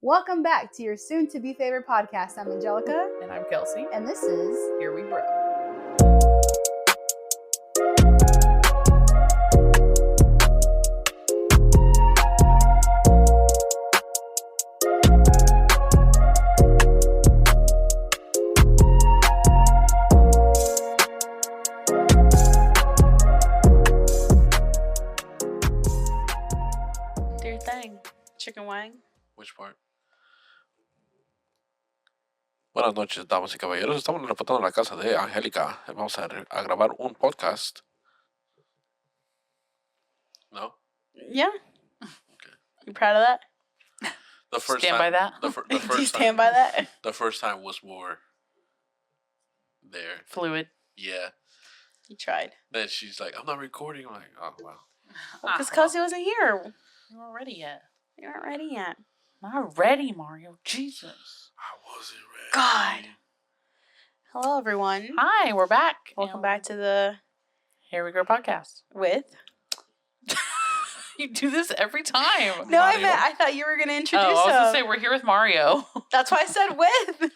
Welcome back to your soon-to-be favorite podcast. I'm Angelica. And I'm Kelsey. And this is Here We Grow. Do your thing. Chicken wang. Which part? Buenas noches, damas y caballeros. Estamos reportando en la casa de Angélica. Vamos a grabar un podcast. No? Yeah. Okay. You proud of that? The first stand time, by that? The first Do you stand by that? The first time was more there. Fluid. Yeah. You tried. Then she's like, I'm not recording. I'm like, oh, wow. Because Kelsey wasn't here. You weren't ready yet. You aren't ready yet. Not ready, Mario. Jesus. I wasn't ready. God. Hello, everyone. Hi, we're back. Welcome back to the Here We Grow podcast. with. You do this every time. No, Mario. I thought you were going to introduce I was going to him. say, we're here with Mario. That's why I said with.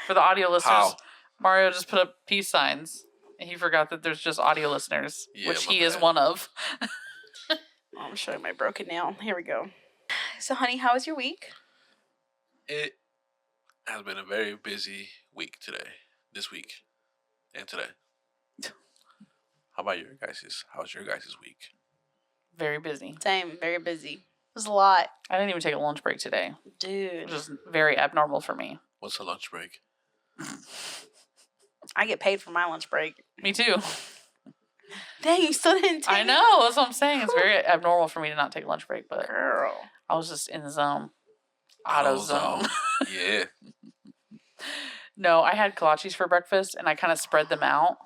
For the audio listeners, How? Mario just put up peace signs. And he forgot that there's just audio listeners, Yeah, which my he is bad. one of. I'm showing my broken nail. Here we go. So, honey, how was your week? It has been a very busy week today. This week. And today. How about your guys's? How's your guys's week? Very busy. Same. Very busy. It was a lot. I didn't even take a lunch break today, Dude. which is very abnormal for me. What's a lunch break? I get paid for my lunch break. Me too. Dang, you still didn't take I know. That's what I'm saying. It's very abnormal for me to not take a lunch break, but Girl. I was just in the zone. Auto zone. Yeah. No, I had kolaches for breakfast, and I kind of spread them out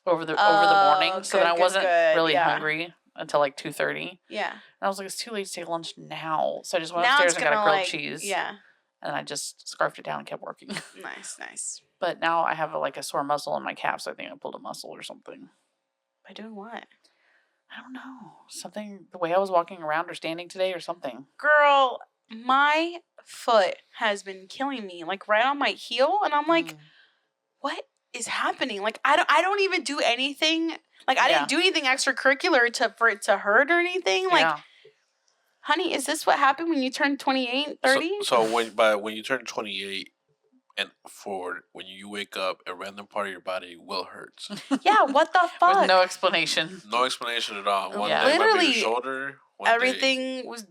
over the morning, so good, that I good, wasn't good. really Yeah. hungry until like 2:30. Yeah. And I was like, it's too late to take lunch now, so I just went Now upstairs it's and got a gonna, grilled like, cheese. Yeah. And I just scarfed it down and kept working. Nice. But now I have a sore muscle in my calf, so I think I pulled a muscle or something. By doing what? I don't know. Something, the way I was walking around or standing today or something. Girl, my foot has been killing me, like right on my heel, and I'm like, what is happening? Like I don't even do anything. Like I didn't do anything extracurricular for it to hurt or anything. Like, honey, is this what happened when you turned 28, 30? So when you turn 28 and forward, when you wake up, a random part of your body will hurt. Yeah, what the fuck? With no explanation. No explanation at all. One Yeah. day it might be Literally, your shoulder. Everything was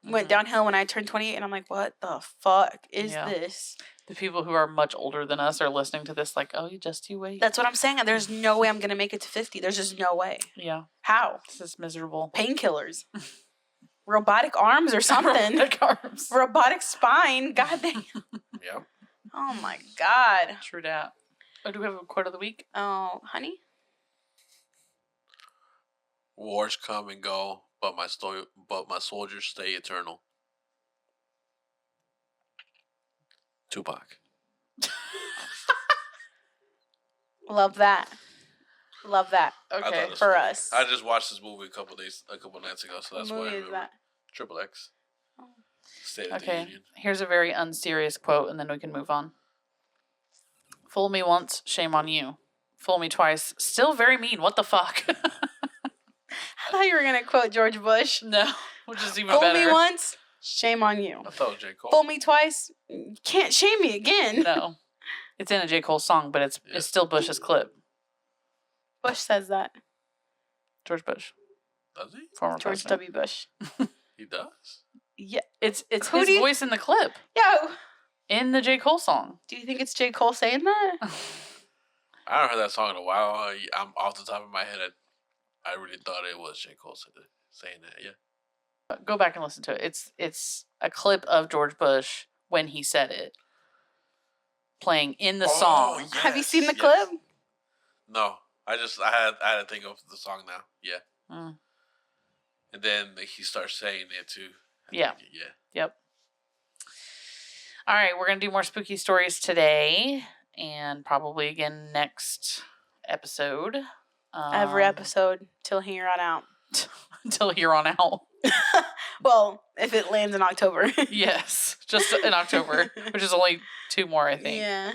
went downhill when I turned 28, and I'm like, what the fuck is this? The people who are much older than us are listening to this like, oh, you wait. That's what I'm saying. There's no way I'm going to make it to 50. There's just no way. Yeah. How? This is miserable. Painkillers. Robotic arms or something. Robotic arms. Robotic spine. God damn. Yeah. Oh my God. True that. Oh, do we have a quote of the week? Oh, honey? Wars come and go, but my soldiers stay eternal. Tupac. Love that. Love that. Okay. For us. I just watched this movie a couple nights ago, so that's What why I movie is remember. that? Triple X. State of the Okay. Union. Here's a very unserious quote, and then we can move on. Fool me once, shame on you. Fool me twice, still very mean. What the fuck? I thought you were going to quote George Bush. No, which is even Fool better. me once, shame on you. I thought it was J. Cole. Fool me twice, you can't shame me again. No, it's in a J. Cole song, but it's still Bush's clip. Bush says that. George Bush, Does he? former George president. W. Bush. He does? Yeah. It's Who his do you- voice in the clip Yeah. in the J. Cole song. Do you think it's J. Cole saying that? I haven't heard that song in a while. I'm off the top of my head. I really thought it was J. Cole saying that. Yeah. Go back and listen to it. It's a clip of George Bush when he said it, playing in the song. Have you seen the yes. clip? No, I had to think of the song now. Yeah. Mm. And then he starts saying it too. Yeah. Yeah. Yep. All right, we're going to do more spooky stories today and probably again next episode. Every episode till here on out. until here on out. Well, if it lands in October. Yes, just in October, which is only 2 more, I think. Yeah.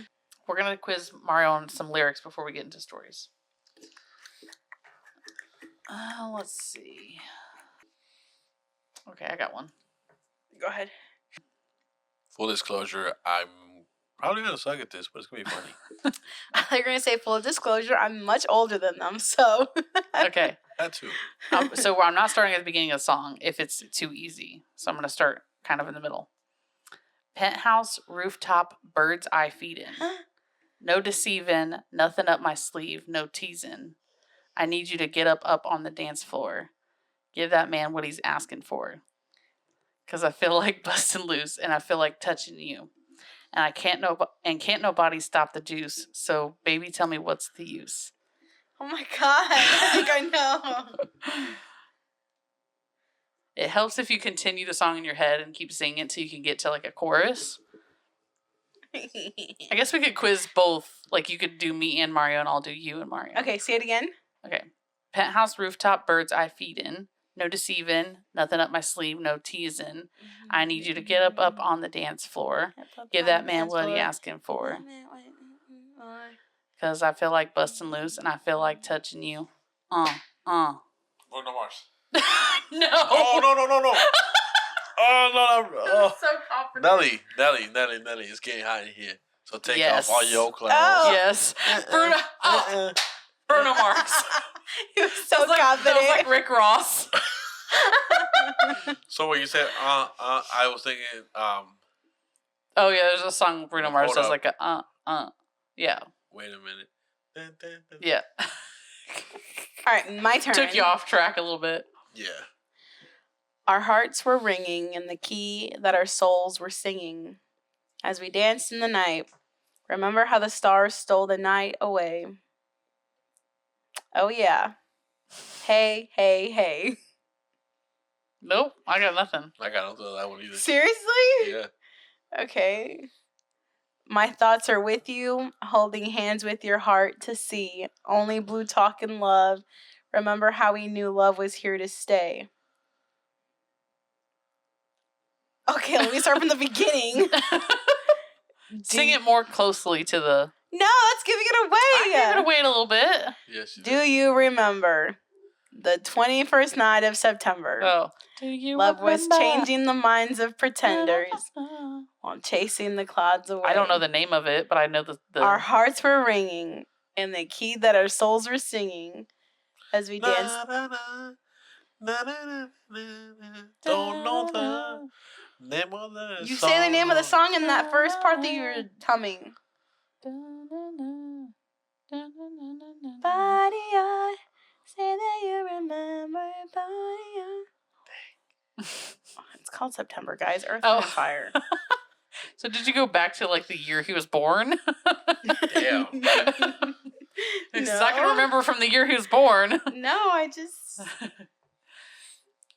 We're going to quiz Mario on some lyrics before we get into stories. Let's see. Okay, I got one. Go ahead. Full disclosure, I'm probably going to suck at this, but it's going to be funny. I thought you were going to say full disclosure. I'm much older than them, so. Okay. That too. So I'm not starting at the beginning of the song if it's too easy. So I'm going to start kind of in the middle. Penthouse, rooftop, bird's eye feedin'. No deceiving, nothing up my sleeve, no teasing. I need you to get up on the dance floor. Give that man what he's asking for. Because I feel like busting loose and I feel like touching you. And can't nobody stop the juice. So baby, tell me what's the use. Oh my God. I think I know. It helps if you continue the song in your head and keep singing it till you can get to like a chorus. I guess we could quiz both. Like you could do me and Mario and I'll do you and Mario. Okay, say it again. Okay. Penthouse, rooftop, bird's eye feedin'. No deceiving, nothing up my sleeve, no teasing. I need you to get up on the dance floor. Give that man what he asking for. Because I feel like busting loose and I feel like touching you. Bruno Mars. No. Oh, no. Oh, no. Oh. So confident. Nelly, it's getting hot in here. So take Yes. off all your clothes. Oh. Yes. Bruno. Bruno Mars. He was so confident. That was like Rick Ross. So what you said, I was thinking, Oh yeah, there's a song Bruno Mars Hold does up. like a yeah. wait a minute. Yeah. All right, my turn. Took you off track a little bit. Yeah. Our hearts were ringing in the key that our souls were singing. As we danced in the night, remember how the stars stole the night away. Oh yeah. Hey, hey, hey. Nope, I got nothing. I got into that one either. Seriously? Yeah. Okay. My thoughts are with you, holding hands with your heart to see. Only blue talk and love. Remember how we knew love was here to stay. Okay, let me start from the beginning. Sing it more closely to the. No, that's giving it away. I gave it away a little bit. Yes. You Do you remember the 21st night of September? Oh. Do you Love was remember? changing the minds of pretenders while chasing the clouds away. I don't know the name of it, but I know the... Our hearts were ringing in the key that our souls were singing as we danced. Don't know the name of the You song. say the name of the song in that first part that you were humming. Body eye, say that you remember body eye. It's called September, guys. Earth and Fire. So did you go back to like the year he was born? Damn. Because I can remember from the year he was born. No, I just...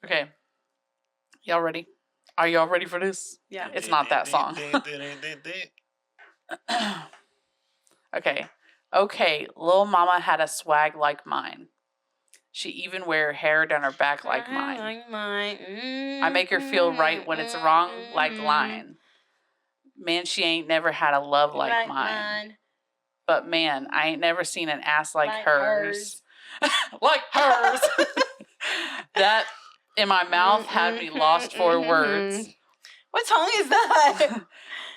Okay. Y'all ready? Are y'all ready for this? Yeah. It's not that song. Okay. Lil' mama had a swag like mine. She even wear her hair down her back like mine. I make her feel right when it's wrong like lying. Man, she ain't never had a love like mine. But man, I ain't never seen an ass like hers. Like hers. That in my mouth had me lost for words. What song is that?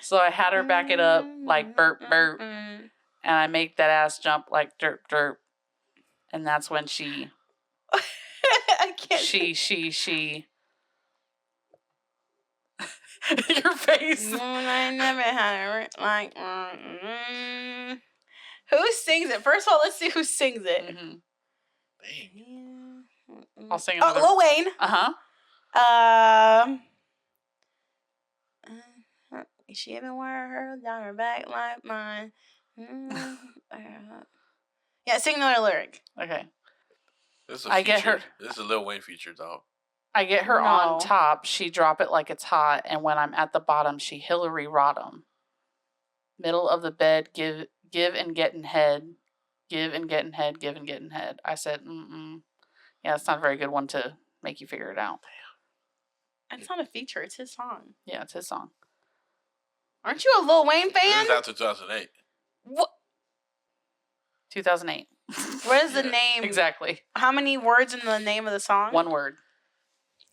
So I had her back it up like burp burp. And I make that ass jump like derp derp. And that's when she... I can't. She. Your face. I never had it like. Who sings it? First of all, let's see who sings it. Mm-hmm. Dang. I'll sing another. Lil Wayne. She even wear her down her back like mine. Yeah, sing another lyric. Okay. This is a Lil Wayne feature, dog. I get her on top. She drop it like it's hot, and when I'm at the bottom, she Hillary Rodham. Middle of the bed, give and getting head, give and getting head, give and getting head. I said, yeah, that's not a very good one to make you figure it out. It's not a feature. It's his song. Yeah, it's his song. Aren't you a Lil Wayne fan? It was after 2008. What? 2008. What is the name? Exactly. How many words in the name of the song? 1 word.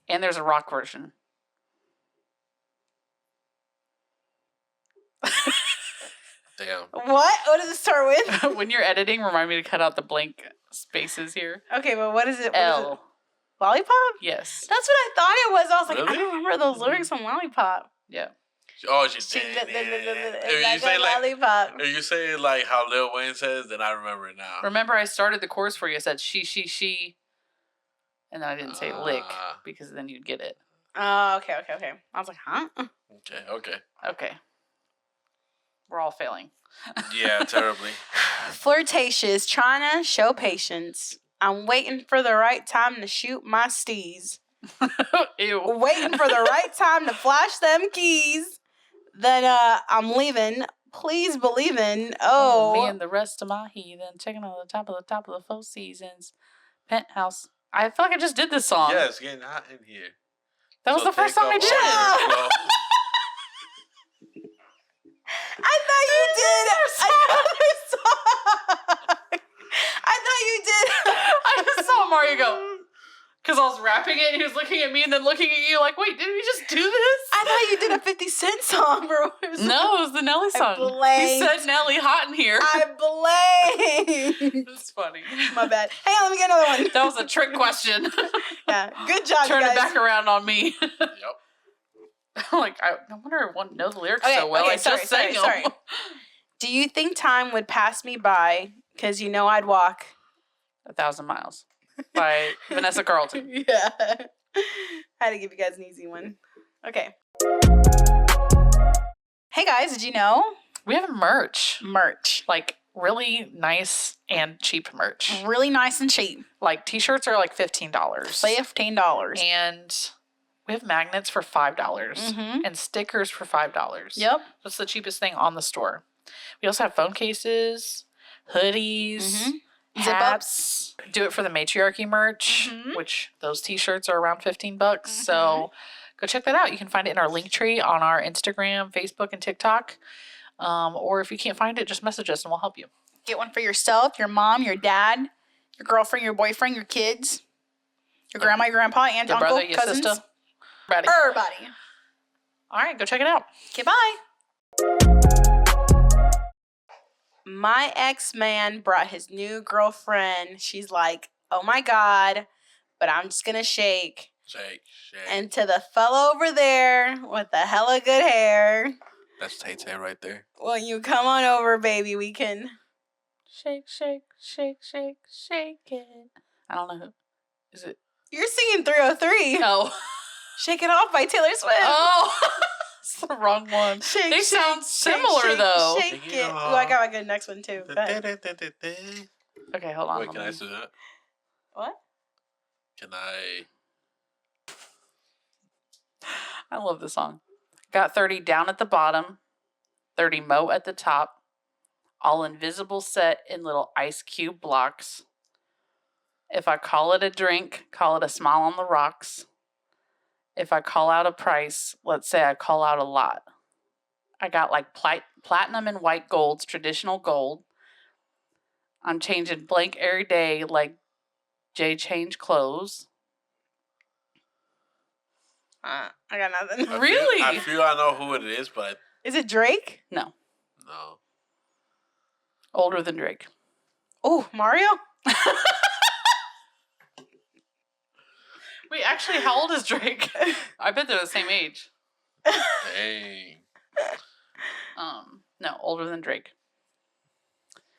And there's a rock version. Damn. What does it start with? When you're editing, remind me to cut out the blank spaces here. Okay, but what is it? L. Lollipop? Yes. That's what I thought it was. I was like, Really? I don't remember those lyrics on Lollipop. Yeah. Oh, she She did. like a lollipop. If you say it like how Lil Wayne says, then I remember it now. Remember, I started the chorus for you. I said she. And then I didn't say lick because then you'd get it. Oh, okay. I was like, huh? Okay. Okay. We're all failing. Yeah, terribly. Flirtatious, trying to show patience. I'm waiting for the right time to shoot my steez. Ew. Waiting for the right time to flash them keys. Then I'm leaving. Please believe in. Me and the rest of my heathen checking on the top of the 4 seasons. Penthouse. I feel like I just did this song. Yeah, it's getting hot in here. That was the first song I did. I thought you did another song. I thought you did. I just saw Mario go. Because I was rapping it and he was looking at me and then looking at you like, wait, did we just do this? I thought you did a 50 Cent song. No, it was the Nelly song. He said Nelly hot in here. I blanked. It's funny. My bad. Hang on, let me get another one. That was a trick question. Yeah, good job, Turn you guys. it back around on me. Yep. Like, no wonder I wouldn't know the lyrics so well. I just sang them. Do you think time would pass me by? Because you know I'd walk 1,000 Miles by Vanessa Carlton. Yeah. I had to give you guys an easy one. Okay. Hey guys, did you know? We have merch. Like, really nice and cheap merch. Really nice and cheap. Like, t-shirts are like $15. $15. And we have magnets for $5. Mm-hmm. And stickers for $5. Yep. That's the cheapest thing on the store. We also have phone cases, hoodies, hats. Do it for the matriarchy merch, which those t-shirts are around $15. So go check that out. You can find it in our link tree on our Instagram, Facebook, and TikTok. Or if you can't find it, just message us and we'll help you. Get one for yourself, your mom, your dad, your girlfriend, your boyfriend, your kids, your grandma, your grandpa, aunt, your uncle, brother, your cousins. sister. Ready. Everybody. All right, go check it out. Okay, bye. My ex-man brought his new girlfriend. She's like, oh my God, but I'm just going to shake. Shake. And to the fella over there with the hella good hair. That's Tay-Tay right there. Well, you come on over, baby. We can shake it. I don't know who. Is it? You're singing 303. No. Shake It Off by Taylor Swift. Oh. It's the wrong one. They sound similar, though. Shake it. Ooh, I got my good next one, too. Okay, hold on. Wait, can I do that? What? Can I? I love this song. Got 30 down at the bottom, 30 mo at the top, all invisible set in little ice cube blocks. If I call it a drink, call it a smile on the rocks. If I call out a price, let's say I call out a lot. I got like platinum and white gold's traditional gold. I'm changing blank every day like Jay change clothes. I got nothing. Really? I feel I know who it is, but Is it Drake? No. No. Older than Drake. Oh, Mario? Wait, actually, how old is Drake? I bet they're the same age. Dang. No, older than Drake.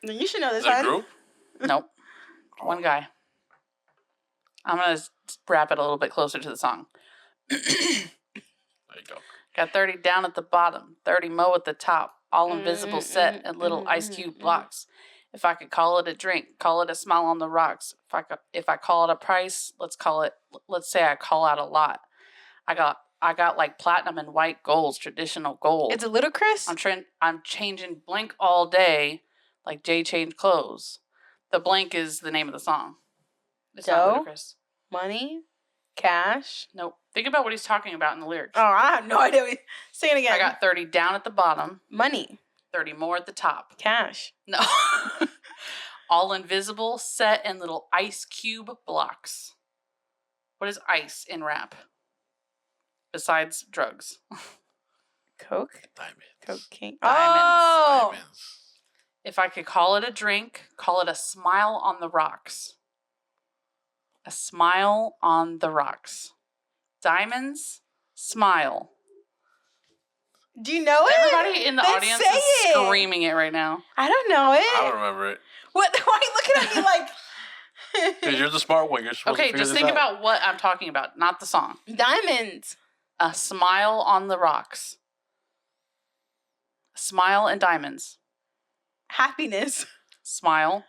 Then you should know this Is that a one. group? Nope. One guy. I'm going to wrap it a little bit closer to the song. There you go. Got 30 down at the bottom, 30 mo at the top, all invisible set and little ice cube blocks. If I could call it a drink, call it a smile on the rocks. If I call it a price, let's say I call out a lot. I got like platinum and white golds, traditional gold. It's a Ludacris? I'm changing blank all day like Jay changed clothes. The blank is the name of the song. It's not Doe? Ludacris. Money? Cash. Nope. Think about what he's talking about in the lyrics. Oh, I have no idea. Say it again. I got 30 down at the bottom. Money. 30 more at the top. Cash. No. All invisible, set in little ice cube blocks. What is ice in rap? Besides drugs. Coke. Diamonds. Cocaine. Diamonds. Oh. Diamonds. If I could call it a drink, call it a smile on the rocks. A smile on the rocks. Diamonds, smile. Do you know it? Everybody in the Then audience say is it. screaming it right now. I don't know it. I don't remember it. What? Why are you looking at me like? Because you're the smart one. You're supposed to Okay, figure just this think out. about what I'm talking about, not the song. Diamonds. A smile on the rocks. Smile and diamonds. Happiness. Smile.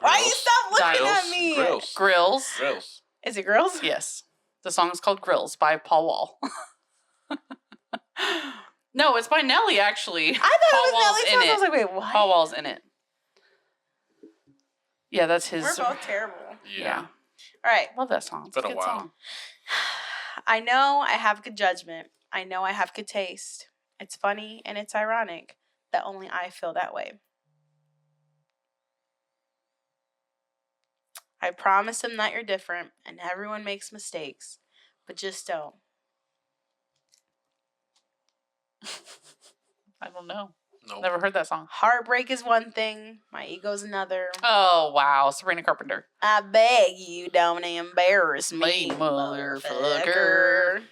Why you Grills. stop looking Dials. at me? Grills. Grills. Grills. Is it girls? Yes. The song is called Grills by Paul Wall. No, it's by Nelly, actually. I thought Paul it was Wall's Nelly in songs. I it. was like, wait, what? Paul Wall's in it. Yeah, that's his. We're both terrible. Yeah. All right. Love that song. It's Been a a good while. song. I know I have good judgment. I know I have good taste. It's funny and it's ironic that only I feel that way. I promise him that you're different and everyone makes mistakes, but just don't. I don't know. No. Never heard that song. Heartbreak is one thing, my ego's another. Oh, wow. Sabrina Carpenter. I beg you don't embarrass me, Me, motherfucker.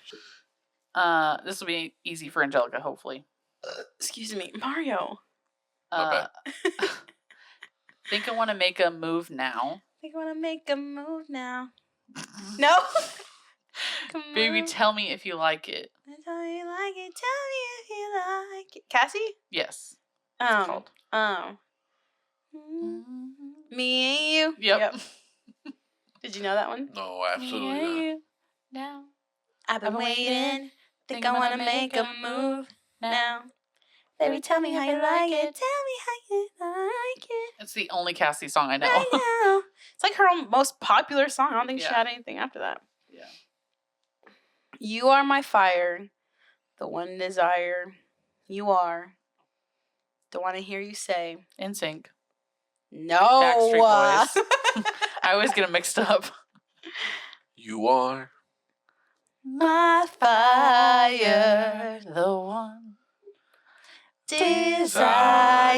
This will be easy for Angelica, hopefully. Excuse me, Mario. My Think I want to make a move now. Think I want to make a move now. No? Come Baby, on. tell me if you like it. Tell me you like it. Tell me if you like it. Cassie? Yes. Um. called. Me and you. Yep. Did you know that one? No, absolutely not. Now. I've been I've been waiting. waiting. Think I wanna make a move now. Baby, tell me how you like it. Tell me how you like it. It's the only Cassie song I know. Right now. It's like her most popular song. I don't think she Yeah. had anything after that. Yeah. You are my fire, the one desire. You are. Don't want to hear you say In Sync. no. Backstreet Boys. I always get them mixed up. You are. My fire, The one. desire.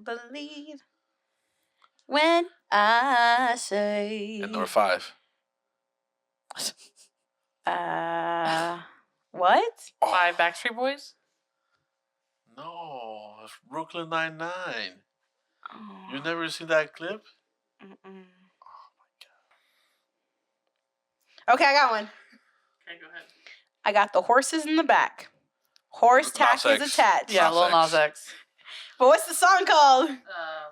Believe when I say. And number 5. What? Oh, 5 Backstreet Boys. no, it's Brooklyn Nine-Nine. Oh. You've never seen that clip? Mm-mm. Okay, I got one. Okay, go ahead. I got the horses in the back. Horse tack Nas is X. attached. Yeah, Nas Lil X. Nas X. But what's the song called?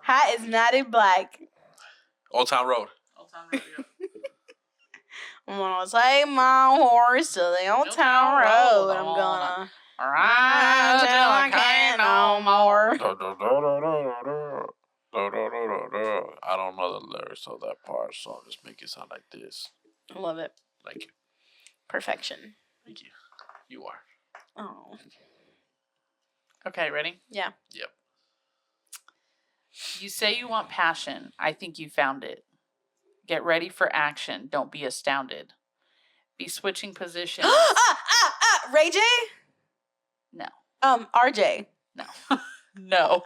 Hat is knotted black. Old Town Road. Old Town Road, yeah. I'm gonna take my horse to the old town road. I'm gonna ride till I can't no more. I don't know the lyrics of that part, so I'll just make it sound like this. I love it. Thank you. Perfection. Thank you. You are. Oh. Okay, ready? Yeah. Yep. You say you want passion. I think you found it. Get ready for action. Don't be astounded. Be switching positions. Ray J? No. RJ. No. No.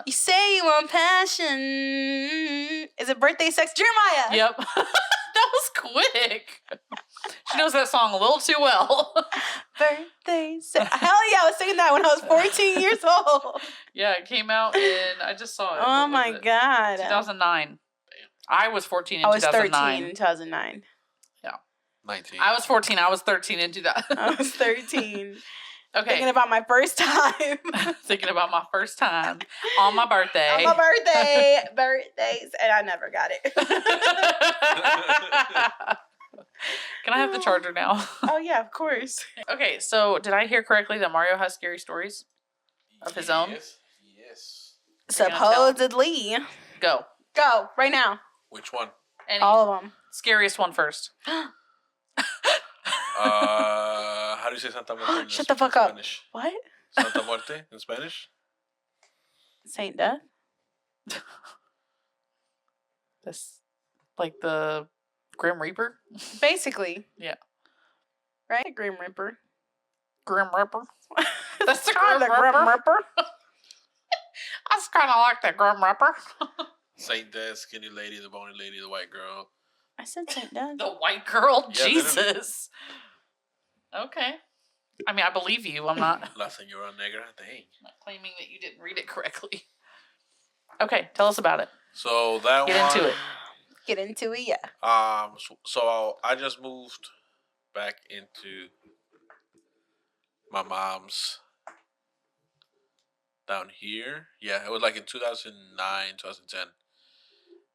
You say you want passion. Is it birthday sex? Jeremiah. Yep. That was quick. She knows that song a little too well. Birthday sex. Hell yeah, I was singing that when I was 14 years old. Yeah, it came out in, I just saw it. Oh What my was it? God. 2009. I was 14 in I was 2009. 13 in 2009. 19. I was 14. I was 13 in 2000. I was 13. Okay. Thinking about my first time. Thinking about my first time on my birthday. On my birthdays, and I never got it. Can I have the charger now? Oh yeah, of course. Okay, so did I hear correctly that Mario has scary stories of his own? Yes. You're gonna tell? Supposedly. Go. Go right now. Which one? Any. All of them. Scariest one first. How do you say Santa Muerte in Shut the fuck up. Spanish? What? Santa Muerte in Spanish? Saint Death? This, like the Grim Reaper? Basically. Yeah. Right? Grim Reaper. Grim Reaper? That's the Kinda Grim Reaper. I just kind of like that Grim Reaper. Saint Death, skinny lady, the bony lady, the white girl. I said Saint Death. The white girl? Yeah, Jesus. Okay. I mean, I believe you. I'm not La Señora Negra, dang. claiming that you didn't read it correctly. Okay, tell us about it. So that Get one. into it. Get into it, yeah. So I just moved back into my mom's down here. Yeah, it was like in 2009, 2010.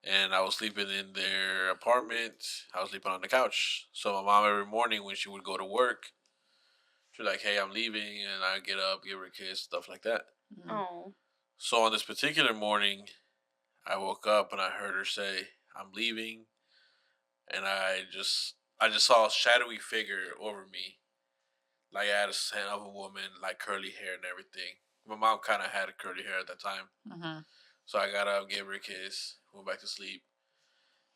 And I was sleeping in their apartment. I was sleeping on the couch. So my mom, every morning when she would go to work, she'd be like, hey, I'm leaving. And I'd get up, give her a kiss, stuff like that. Oh. So on this particular morning, I woke up and I heard her say, I'm leaving. And I just saw a shadowy figure over me. Like I had a scent of a woman, like curly hair and everything. My mom kind of had curly hair at that time. Mm-hmm. So I got up, gave her a kiss, went back to sleep.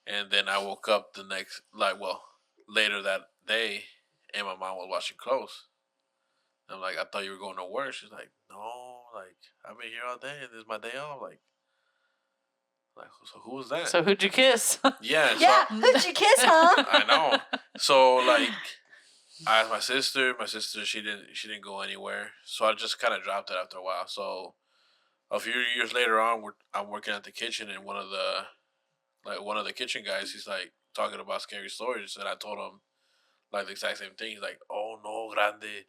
And then I woke up later that day, and my mom was washing clothes. I'm like, I thought you were going to work. She's like, no, like, I've been here all day, and this is my day off. Like, so who was that? So who'd you kiss? Yeah. Yeah, who'd you kiss, huh? I know. So, like, I asked my sister. My sister, she didn't go anywhere. So I just kind of dropped it after a while. So a few years later on, I'm working at the kitchen, and one of the kitchen guys, he's like talking about scary stories, and I told him like the exact same thing. He's like, "Oh no, Grande,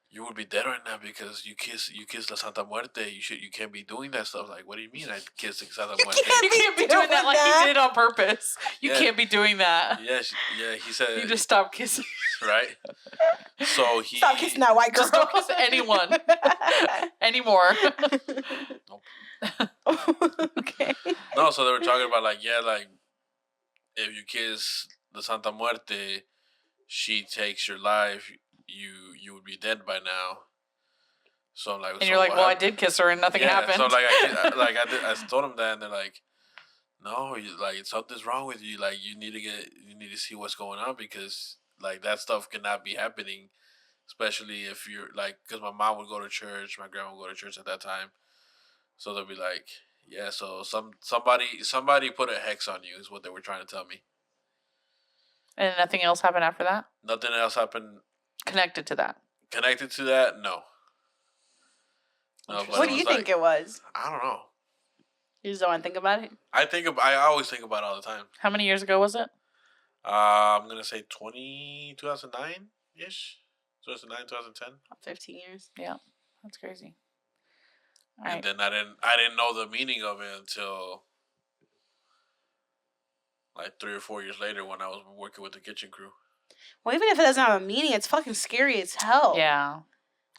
you would be dead right now because you kiss La Santa Muerte. You can't be doing that stuff." Like, what do you mean I kiss La Santa Muerte? You can't be doing that like you did it on purpose. You can't be doing that. Yeah. He said You just stop kissing. right. So he Stop kissing that white girl. Just don't kiss anyone anymore. Okay. No, so they were talking about like if you kiss the Santa Muerte, she takes your life. You would be dead by now. So I'm like, and you're like, well, I did kiss her and nothing happened. So I told them that, and they're like, no, something's wrong with you. Like you need to see what's going on because like that stuff cannot be happening, especially if you're like, because my mom would go to church, my grandma would go to church at that time. So they'll be like, yeah, so somebody put a hex on you is what they were trying to tell me. And nothing else happened after that? Nothing else happened. Connected to that? Connected to that? No. No, what do you think it was? I don't know. You just don't want to think about it? I always think about it all the time. How many years ago was it? I'm going to say 2009-ish. 2009, 2010. 15 years. Yeah. That's crazy. All and right. then I didn't know the meaning of it until like 3 or 4 years later when I was working with the kitchen crew. Well, even if it doesn't have a meaning, it's fucking scary as hell. Yeah.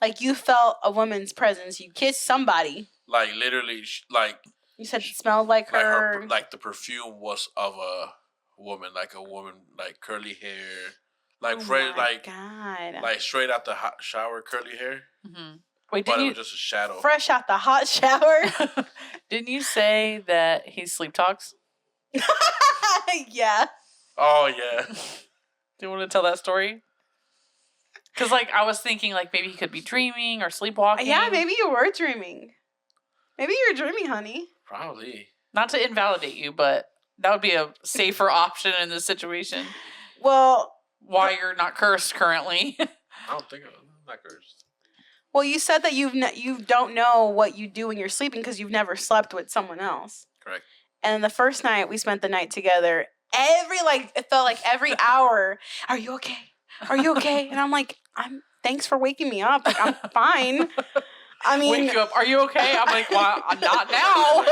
Like, you felt a woman's presence. You kissed somebody. Like, literally, like... You said it smelled like her. Like the perfume was of a woman, like curly hair. Like, God. Like, straight out the hot shower, curly hair. Mm-hmm. Wait, but it was just a shadow. Fresh out the hot shower? Didn't you say that he sleep talks? Yeah. Oh, yeah. Do you want to tell that story? Because, like, I was thinking, like, maybe he could be dreaming or sleepwalking. Yeah, maybe you were dreaming. Maybe you were dreaming, honey. Probably. Not to invalidate you, but that would be a safer option in this situation. Well... Why you're not cursed currently. I don't think I'm not cursed. Well, you said that you don't know what you do when you're sleeping because you've never slept with someone else. Correct. And the first night we spent the night together, it felt like every hour, are you okay? Are you okay? And I'm like, thanks for waking me up. Like, I'm fine. I mean, wake up. Are you okay? I'm like, well, I'm not now.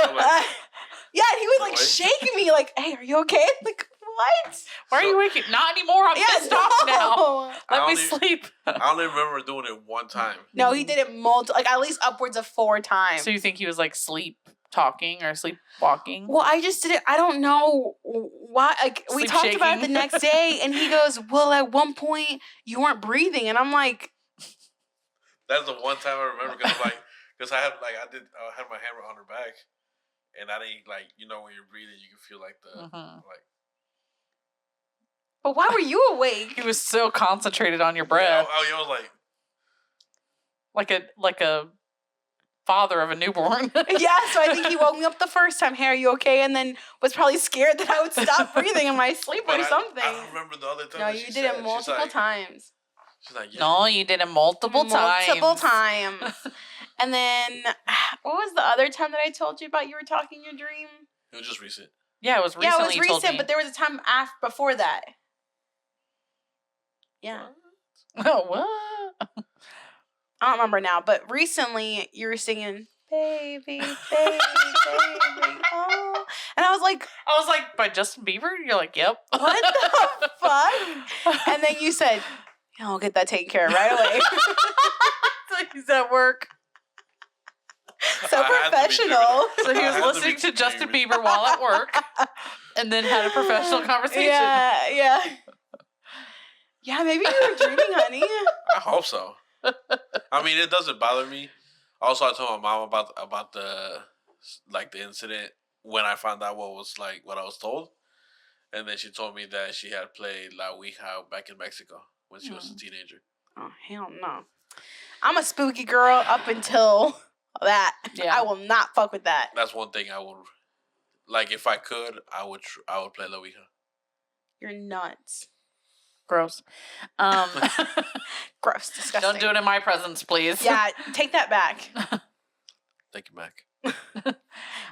Yeah, and he was like shaking me, like, hey, are you okay? Like, what? Why are you waking? Not anymore. I'm pissed off now. Let me sleep. I only remember doing it one time. No, he did it at least upwards of 4 times. So you think he was like sleep talking or sleepwalking. Well, I just didn't. I don't know why. Like, we talked about it the next day, and he goes, "Well, at one point you weren't breathing," and I'm like, "That's the one time I remember because I had my hammer on her back, and I didn't when you're breathing, you can feel like the like." But why were you awake? He was so concentrated on your breath. Yeah, I was like a father of a newborn. Yeah, so I think he woke me up the first time. Hey, are you okay? And then was probably scared that I would stop breathing in my sleep or something. I don't remember the other time. No, you did it multiple times. She's like, yeah. No, you did it multiple times. Multiple times. And then, what was the other time that I told you about? You were talking your dream. It was just recent. Yeah, it was recent. Yeah, it was recent, but there was a time before that. Yeah. Oh, what? I don't remember now, but recently you were singing, baby, baby, baby, oh. And I was like, by Justin Bieber? You're like, yep. What the fuck? And then you said, yeah, I'll get that taken care of right away. So he's at work. So professional. So he was listening to Justin Bieber while at work and then had a professional conversation. Yeah. Yeah, maybe you were dreaming, honey. I hope so. I mean, it doesn't bother me. Also, I told my mom about the incident when I found out what I was told, and then she told me that she had played La Ouija back in Mexico when she was a teenager. Oh hell no! I'm a spooky girl up until that. Yeah. I will not fuck with that. That's one thing I would if I could. I would play La Ouija. You're nuts. Gross. Gross. Disgusting. Don't do it in my presence, please. Yeah, take that back. Take it back.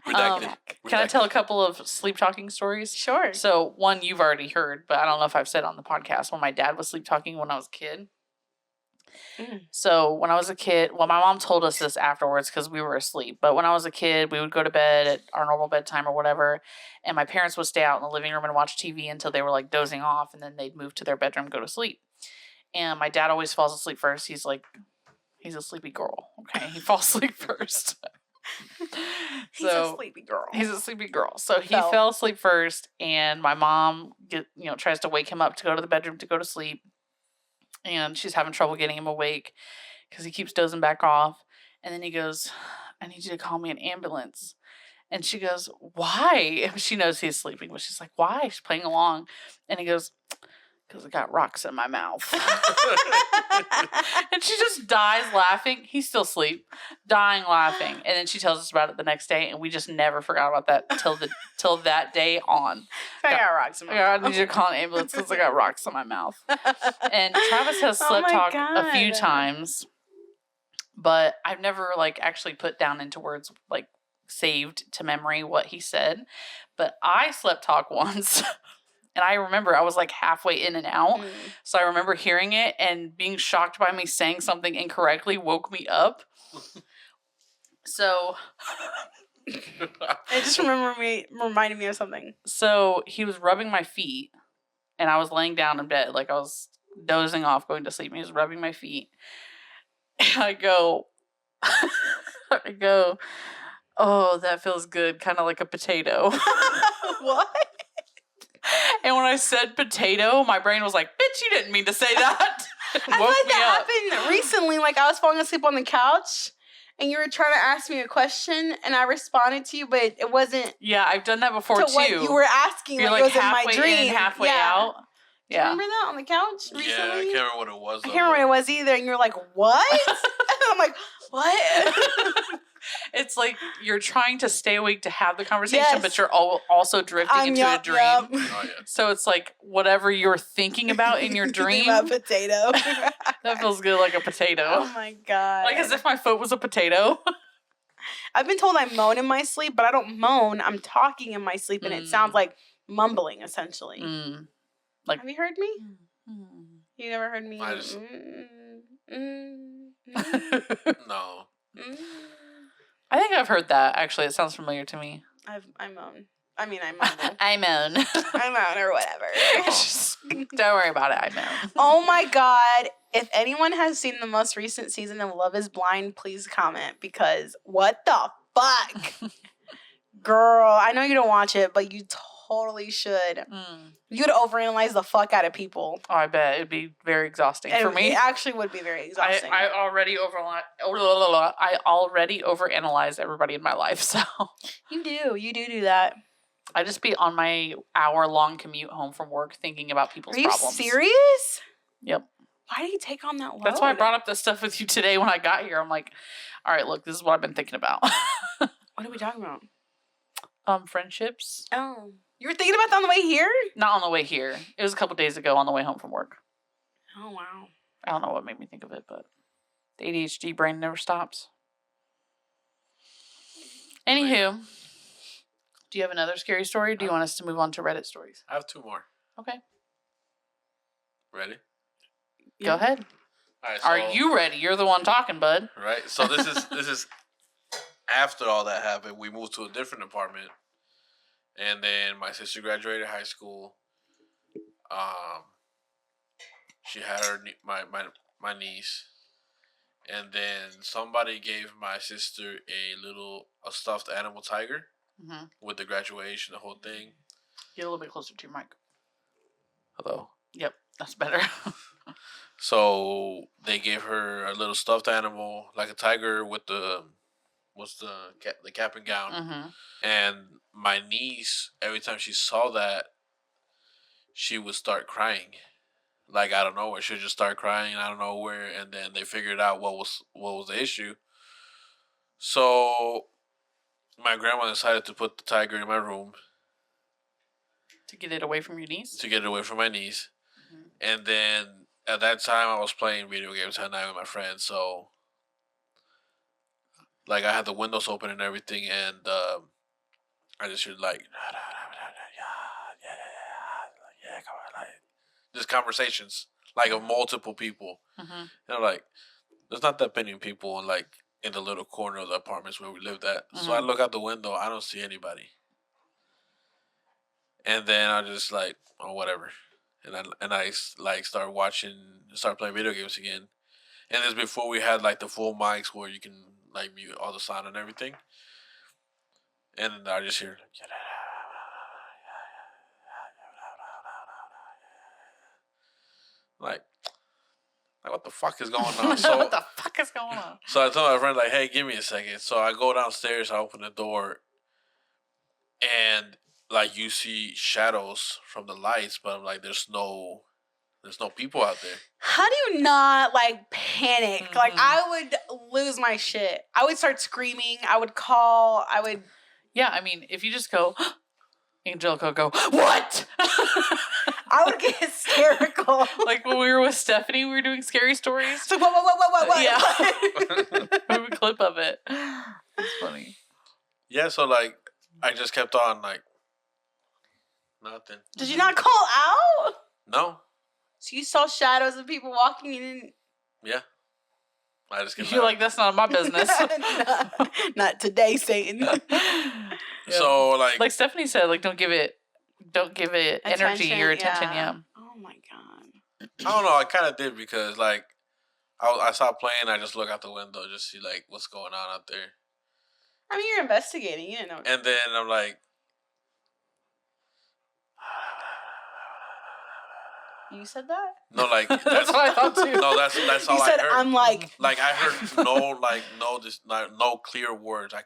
Redacted. Can I tell a couple of sleep talking stories? Sure. So one you've already heard, but I don't know if I've said on the podcast. When my dad was sleep talking when I was a kid. So when I was a kid, well, my mom told us this afterwards because we were asleep. But when I was a kid, we would go to bed at our normal bedtime or whatever, and my parents would stay out in the living room and watch TV until they were like dozing off, and then they'd move to their bedroom and go to sleep. And my dad always falls asleep first. He's a sleepy girl. Okay, he falls asleep first. He's a sleepy girl. He's a sleepy girl. So he fell asleep first, and my mom tries to wake him up to go to the bedroom to go to sleep. And she's having trouble getting him awake because he keeps dozing back off. And then he goes, I need you to call me an ambulance. And she goes, why? And she knows he's sleeping, but she's like, why? She's playing along. And he goes, because I got rocks in my mouth. And she just dies laughing. He's still asleep, dying laughing. And then she tells us about it the next day, and we just never forgot about that till that day on. I got rocks in my mouth. I need you to call an ambulance because I got rocks in my mouth. And Travis has slept talk a few times, but I've never actually put down into words, saved to memory what he said. But I slept talk once. And I remember I was halfway in and out. So I remember hearing it and being shocked by me saying something incorrectly woke me up. So it just reminded me of something. So he was rubbing my feet and I was laying down in bed. I was dozing off, going to sleep. And he was rubbing my feet. And I go, oh, that feels good. Kind of like a potato. What? And when I said potato, my brain was like, bitch, you didn't mean to say that. I feel like that happened recently. I was falling asleep on the couch and you were trying to ask me a question and I responded to you, but it wasn't. Yeah, I've done that before too. What you were asking, You're it was in my halfway dream. In and halfway out. Yeah. Do you remember that on the couch recently? Yeah, I can't remember what it was. I can't remember what it was either. And you're like, what? And I'm like, what? It's like you're trying to stay awake to have the conversation, but you're also drifting into a dream. Oh, yeah. So it's like whatever you're thinking about in your dream. A potato. That feels good like a potato. Oh my God. As if my foot was a potato. I've been told I moan in my sleep, but I don't moan. I'm talking in my sleep and it sounds like mumbling essentially. Have you heard me? You never heard me? I just... No. I think I've heard that. Actually, it sounds familiar to me. I moan. I mean, I mumble. I moan. I moan or whatever. Don't worry about it. I moan. Oh my God. If anyone has seen the most recent season of Love is Blind, please comment because what the fuck? Girl, I know you don't watch it, but you totally should. You'd overanalyze the fuck out of people. Oh, I bet it'd be very exhausting for me. It actually would be very exhausting. I already overanalyze everybody in my life, so you do that. I just be on my hour-long commute home from work thinking about people's problems. Are you serious? Yep. Why do you take on that load? That's why I brought up this stuff with you today when I got here. I'm like, all right, look, this is what I've been thinking about. What are we talking about? Friendships. Oh. You were thinking about that on the way here? Not on the way here. It was a couple days ago on the way home from work. Oh, wow. I don't know what made me think of it, but the ADHD brain never stops. Anywho, do you have another scary story, or do you want us to move on to Reddit stories? I have 2 more. Okay. Ready? Go ahead. All right, so, are you ready? You're the one talking, bud. Right. So this is after all that happened. We moved to a different apartment, and then my sister graduated high school. She had my niece, and then somebody gave my sister a stuffed animal tiger with the graduation, the whole thing. Get a little bit closer to your mic. Hello. Yep, that's better. So they gave her a little stuffed animal, like a tiger with the cap and gown. And my niece, every time she saw that, she would start crying. Like, out of nowhere, she would just start crying out of nowhere, and then they figured out what was the issue. So my grandma decided to put the tiger in my room to get it away from your niece. To get it away from my niece, and then at that time I was playing video games at night with my friends. So, like, I had the windows open and everything, and I just heard like, just conversations like of multiple people. And I'm like, there's not that many people in the little corner of the apartments where we lived at. So I look out the window, I don't see anybody. And then I just like, oh, whatever. And I start playing video games again. And this before we had like the full mics where you can like mute all the sound and everything. And I just hear like what the fuck is going on? So what the fuck is going on? So I told my friend, like, hey, give me a second. So I go downstairs, I open the door, and like you see shadows from the lights, but I'm like, there's no people out there. How do you not like panic? Like, I would lose my shit. I would start screaming. I would call. Yeah, I mean, if you just go, Angelica would go, what? I would get hysterical. Like when we were with Stephanie, we were doing scary stories. So what? Yeah. We have a clip of it. It's funny. Yeah, so like I just kept on like nothing. Did you not call out? No. So you saw shadows of people walking in? Yeah. I just kept You're like, that's none of my business. Not today, Satan. So like Stephanie said, like don't give it energy or attention. Yeah. Oh my god. I don't know. I kind of did because like I stopped playing. I just look out the window, just see like what's going on out there. I mean, you're investigating. You didn't know. And then I'm like, you said that? No, like that's what I thought too. No, that's all you said, I heard. I'm like I heard no clear words. I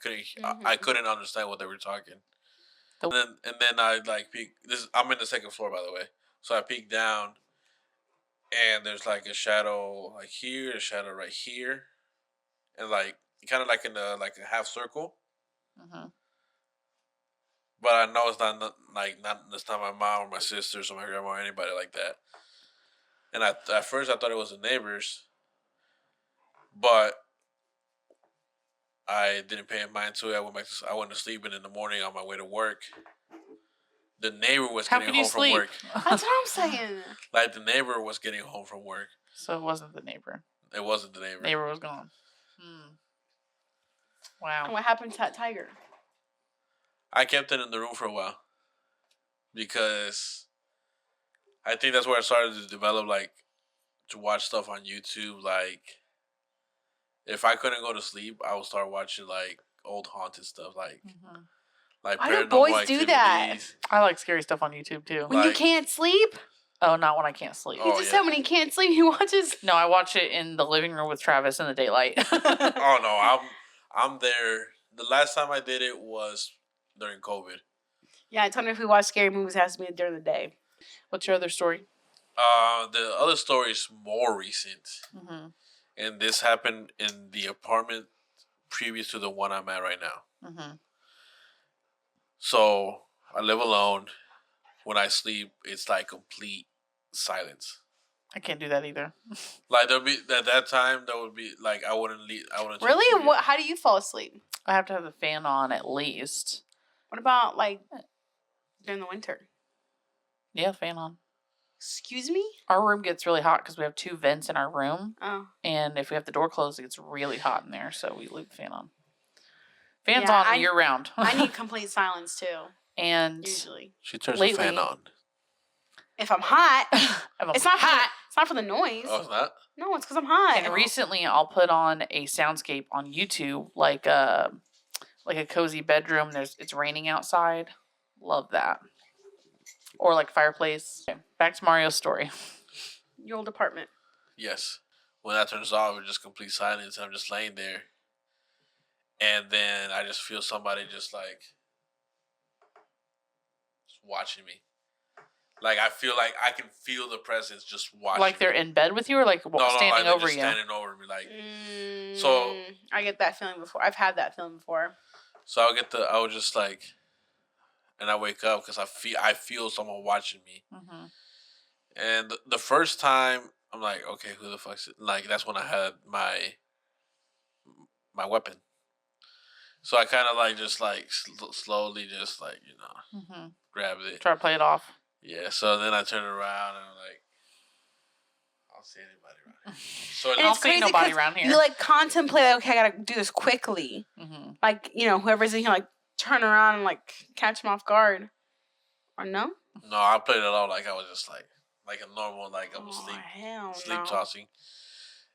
couldn't understand what they were talking. And then I like peek. I'm in the second floor, by the way. So I peek down, and there's like a shadow like here, a shadow right here, and like kind of like in a half circle. But I know it's not my mom or my sisters or my grandma or anybody like that. And at first I thought it was the neighbors, but I didn't pay mind to it. I went to sleep, and in the morning on my way to work, the neighbor was getting home from work. That's what I'm saying. Like the neighbor was getting home from work. So it wasn't the neighbor. It wasn't the neighbor. Neighbor was gone. Wow. And what happened to that tiger? I kept it in the room for a while because I think that's where I started to develop, like, to watch stuff on YouTube. Like, if I couldn't go to sleep, I would start watching like old haunted stuff, like Like Why do paranormal boys do that? activities. I like scary stuff on YouTube too. When you Like- can't sleep? Oh, not when I can't sleep. He Oh, just yeah. said when he can't sleep, he watches. No, I watch it in the living room with Travis in the daylight. Oh no, I'm there. The last time I did it was during COVID. Yeah, I told him if we watch scary movies, it has to be during the day. What's your other story? The other story is more recent, Mm-hmm. and this happened in the apartment previous to the one I'm at right now. Mm-hmm. So I live alone. When I sleep, it's like complete silence. I can't do that either. Like there'll be at that time, there would be like I wouldn't leave. I wouldn't. turn the Really? TV What? on. How do you fall asleep? I have to have the fan on at least. What about like during the winter? Yeah, fan on. Excuse me? Our room gets really hot because we have 2 vents in our room. Oh. And if we have the door closed, it gets really hot in there. So we leave the fan on. Fan's Yeah, on year round. I need complete silence too, And usually. She turns the fan lately- on. If I'm hot, it's not hot. it's not for the noise. Oh, it's not. No, it's because I'm hot. And recently, I'll put on a soundscape on YouTube, like a cozy bedroom. It's raining outside. Love that. Or like fireplace. Okay, back to Mario's story. Your old apartment. Yes. When that turns off, it's just complete silence. And I'm just laying there, and then I just feel somebody just watching me. Like I feel like I can feel the presence just watching. Like they're me. in bed with you, or like standing like they're over just you. standing over me. Like Mm, So- I get that feeling before. I've had that feeling before. so, I was just like, and I wake up because I feel someone watching me. Mm-hmm. And the first time I'm like, okay, who the fuck's it? Like that's when I had my weapon. So I kind of like just like slowly just like Mm-hmm. grabbed it. Try to play it off. Yeah. So then I turned around and I'm like, I don't see anybody around here. So And I don't it's see crazy nobody 'cause around here. You like contemplate, like, okay, I gotta do this quickly. Mm-hmm. Like, whoever's in here, like, turn around and like catch him off guard. Or no? no, I played it all like I was just like a normal I was Hell sleep no. tossing.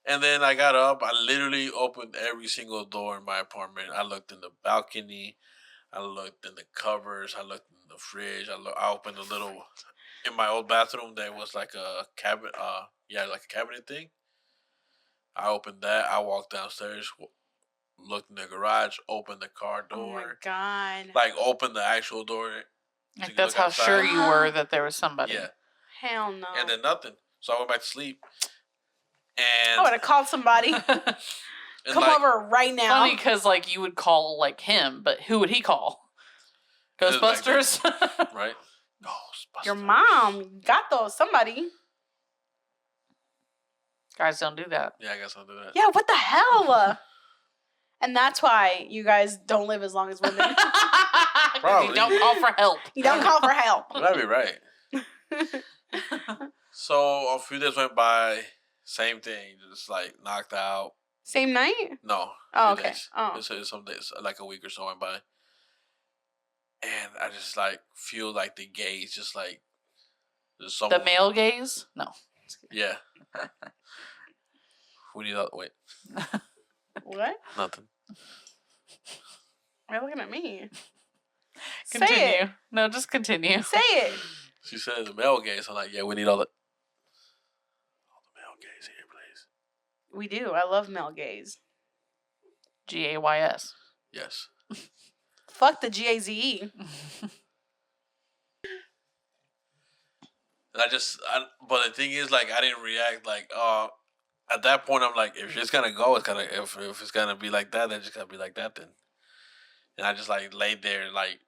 And then I got up. I literally opened every single door in my apartment. I looked in the balcony. I looked in the cupboards. I looked in the fridge. I opened a little in my old bathroom. There was like a cabinet. Like a cabinet thing. I opened that. I walked downstairs. Looked in the garage. Opened the car Oh my door. god. Like opened the actual door. Like to that's look how outside. sure you were that there was somebody. Yeah. Hell no. And then nothing. So I went back to sleep. And I would have called somebody. and Come over right now. Funny because like you would call like him, but who would he call? Just like Ghostbusters. right? Ghostbusters. Your mom got those. Somebody. Guys don't do that. Yeah, I guess I'll do that. Yeah, what the hell? And that's why you guys don't live as long as women. Probably. You don't call for help. You don't call for help. Well, that'd be right. So a few days went by, same thing, just like knocked out. Same night? No. Oh, few okay. Days. Oh. It's some days, like a week or so went by. And I just like feel like the gaze, just like there's someone. The male gaze? No. Yeah. Who do you wait? What? Nothing. Why are you looking at me? Continue. Say it. No, just continue. Say it. She said the male gaze. I'm like, yeah, we need all the male gaze here, please. We do. I love male gaze. GAYS. Yes. Fuck the GAZE. And but the thing is, like, I didn't react. Like, at that point, I'm like, if it's gonna go, it's gonna. If it's gonna be like that, then it's gonna be like that. Then, and I just like laid there, like,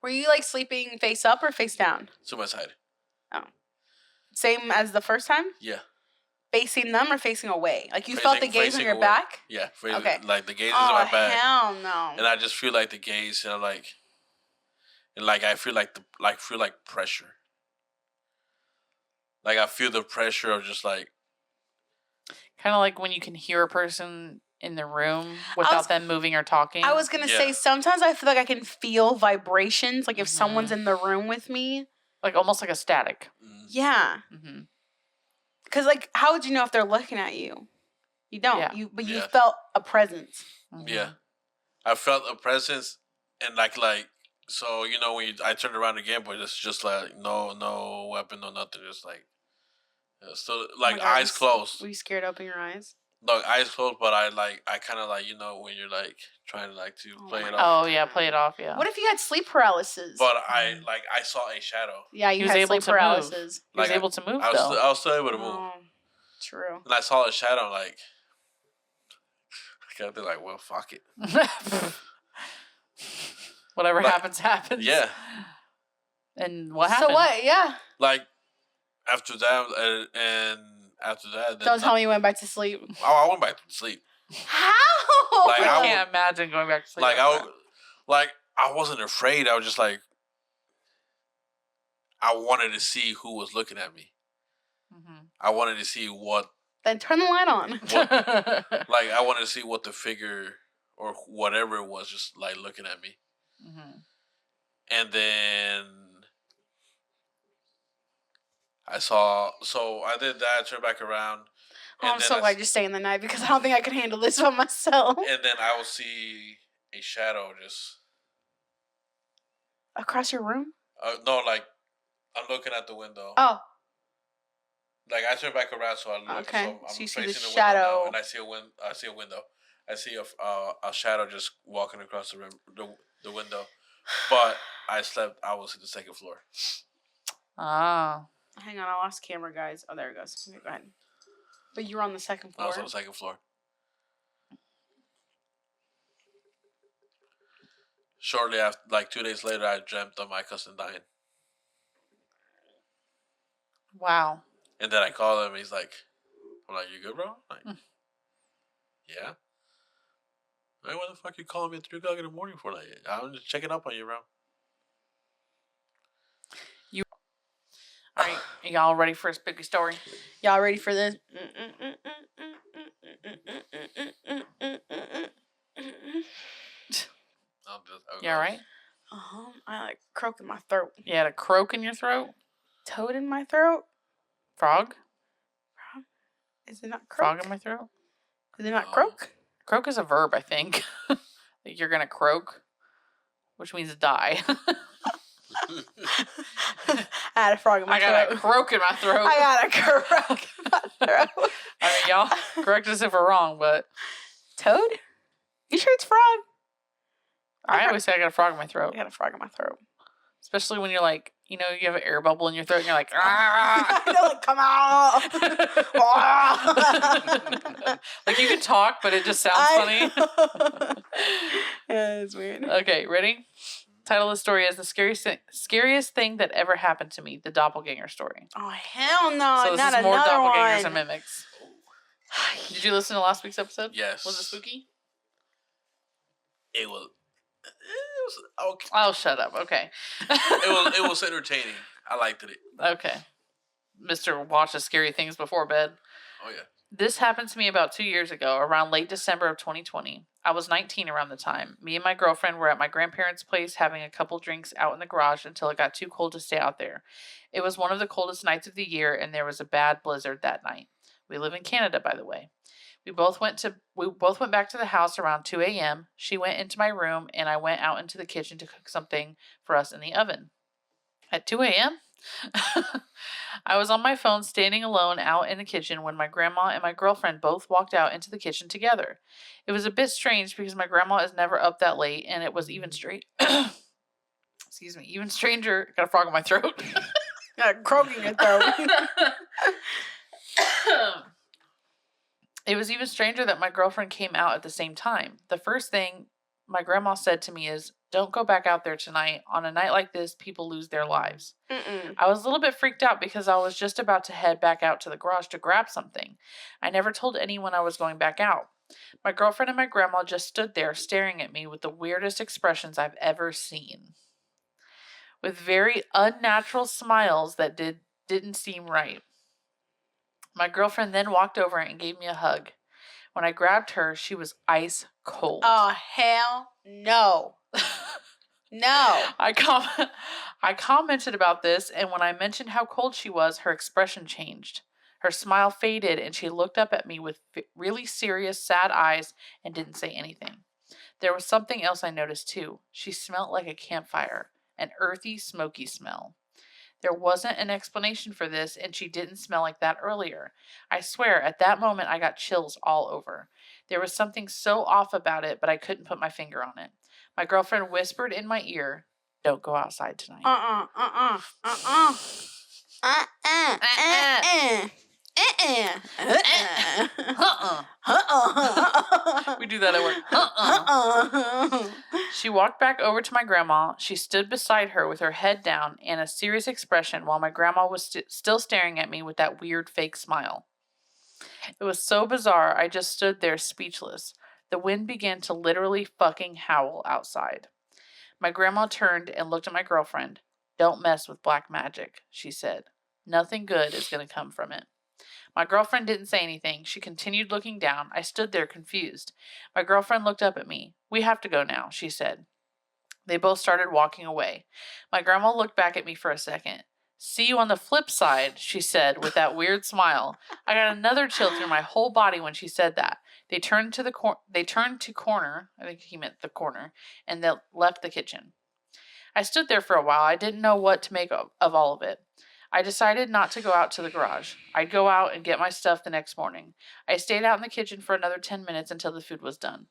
Were you like sleeping face up or face down? to my side. Same as the first time? Yeah, Facing them or facing away? Like you felt the gaze on facing your away. back? Yeah. Okay. Like the gaze is Oh, on my back, hell no. and I just feel like the gaze, and I'm like, I feel like pressure. Like I feel the pressure of just like. Kind of like when you can hear a person in the room without them moving or talking. I was going to say, Yeah. sometimes I feel like I can feel vibrations. Like if Mhm. someone's in the room with me. like almost like a static. Yeah. Mm-hmm. Because like, how would you know if they're looking at you? You don't. Yeah. You Yeah. felt a presence. Mm-hmm. Yeah, I felt a presence, and so when I turned around again, but it's just like no weapon, no nothing, just like still like eyes closed. Were you scared to open your eyes? No, eyes closed, but I kind of when you're like trying to to play it off. Oh yeah, play it off. Yeah. What if you had sleep paralysis? But I saw a shadow. Yeah, you had sleep paralysis. He was able to move though. I was still able to move. Oh, true. And I saw a shadow, like I kept like, well, fuck it. Whatever happens, happens. Yeah. And what happened? So what? Yeah. Like after that, and after that, Don't tell me you went back to sleep. Oh, I went back to sleep. How? Like, I can't imagine going back to sleep. I wasn't afraid. I was just like, I wanted to see who was looking at me. Mm-hmm. I wanted to see what. Then turn the light on. I wanted to see what the figure or whatever it was just like looking at me. Mm-hmm. And then I did that, turned back around. Oh, I'm so glad you're staying the night because I don't think I could handle this by myself. And then I will see a shadow just across your room. No, like I'm looking at the window. Oh. Like I turn back around, so I look. Okay. So I'm you facing see the shadow, and I see a window. I see a shadow just walking across the window. But I slept. I was at the second floor. Ah. Hang on, I lost camera, guys. Oh, there it goes. Okay, go ahead. But you were on the second floor. I was on the second floor. Shortly after, 2 days later, I dreamt of my cousin dying. Wow. And then I called him. He's like, "I'm like, you good, bro?" I'm like, yeah. Hey, what the fuck you calling me at 3 o'clock in the morning for? Like, I'm just checking up on you, bro. All right, are y'all ready for a spooky story? Y'all ready for this? You all right? I like croak in my throat. You had a croak in your throat? Toad in my throat? Frog? Is it not croak? Frog in my throat? Is it not croak? Croak is a verb, I think. Like you're gonna croak, which means die. I had a frog in my throat. I got a croak in my throat. I got a croak in my throat. I mean, y'all correct us if we're wrong, but Toad? You sure it's frog? I always say I got a frog in my throat. I got a frog in my throat. Especially when you're like, you have an air bubble in your throat and you're like, ah! I know, like, come out! Like you can talk, but it just sounds funny. Yeah, it's weird. Okay, ready? Title of the story is The Scariest Thing That Ever Happened to Me, the Doppelganger Story. Oh, hell no. So this not is more another doppelgangers one. and mimics. Did you listen to last week's episode? Yes. Was it spooky? It was okay. Oh, shut up. Okay. It was entertaining. I liked it. Okay. Mr. Watches scary things before bed. Oh, yeah. This happened to me about 2 years ago, around late December of 2020. I was 19 around the time. Me and my girlfriend were at my grandparents' place having a couple drinks out in the garage until it got too cold to stay out there. It was one of the coldest nights of the year, and there was a bad blizzard that night. We live in Canada, by the way. We both went back to the house around 2 a.m. She went into my room, and I went out into the kitchen to cook something for us in the oven. At 2 a.m.? I was on my phone standing alone out in the kitchen when my grandma and my girlfriend both walked out into the kitchen together. It was a bit strange because my grandma is never up that late, and it was even even stranger. Got a frog in my throat. Got a croak in your throat. It was even stranger that my girlfriend came out at the same time. The first thing my grandma said to me is, "Don't go back out there tonight. On a night like this, people lose their lives." I was a little bit freaked out because I was just about to head back out to the garage to grab something. I never told anyone I was going back out. My girlfriend and my grandma just stood there staring at me with the weirdest expressions I've ever seen. With very unnatural smiles that didn't seem right. My girlfriend then walked over and gave me a hug. When I grabbed her, she was ice cold. Oh, hell no. No. I commented about this, and when I mentioned how cold she was, her expression changed. Her smile faded, and she looked up at me with really serious, sad eyes and didn't say anything. There was something else I noticed too. She smelled like a campfire, an earthy, smoky smell. There wasn't an explanation for this, and she didn't smell like that earlier. I swear, at that moment, I got chills all over. There was something so off about it, but I couldn't put my finger on it. My girlfriend whispered in my ear, "Don't go outside tonight." We do that at work. She walked back over to my grandma. She stood beside her with her head down and a serious expression while my grandma was still staring at me with that weird fake smile. It was so bizarre, I just stood there speechless. The wind began to literally fucking howl outside. My grandma turned and looked at my girlfriend. "Don't mess with black magic," she said. "Nothing good is going to come from it." My girlfriend didn't say anything. She continued looking down. I stood there confused. My girlfriend looked up at me. "We have to go now," she said. They both started walking away. My grandma looked back at me for a second. "See you on the flip side," she said with that weird smile. I got another chill through my whole body when she said that. They turned to corner. I think he meant the corner, and they left the kitchen. I stood there for a while. I didn't know what to make of all of it. I decided not to go out to the garage. I'd go out and get my stuff the next morning. I stayed out in the kitchen for another 10 minutes until the food was done.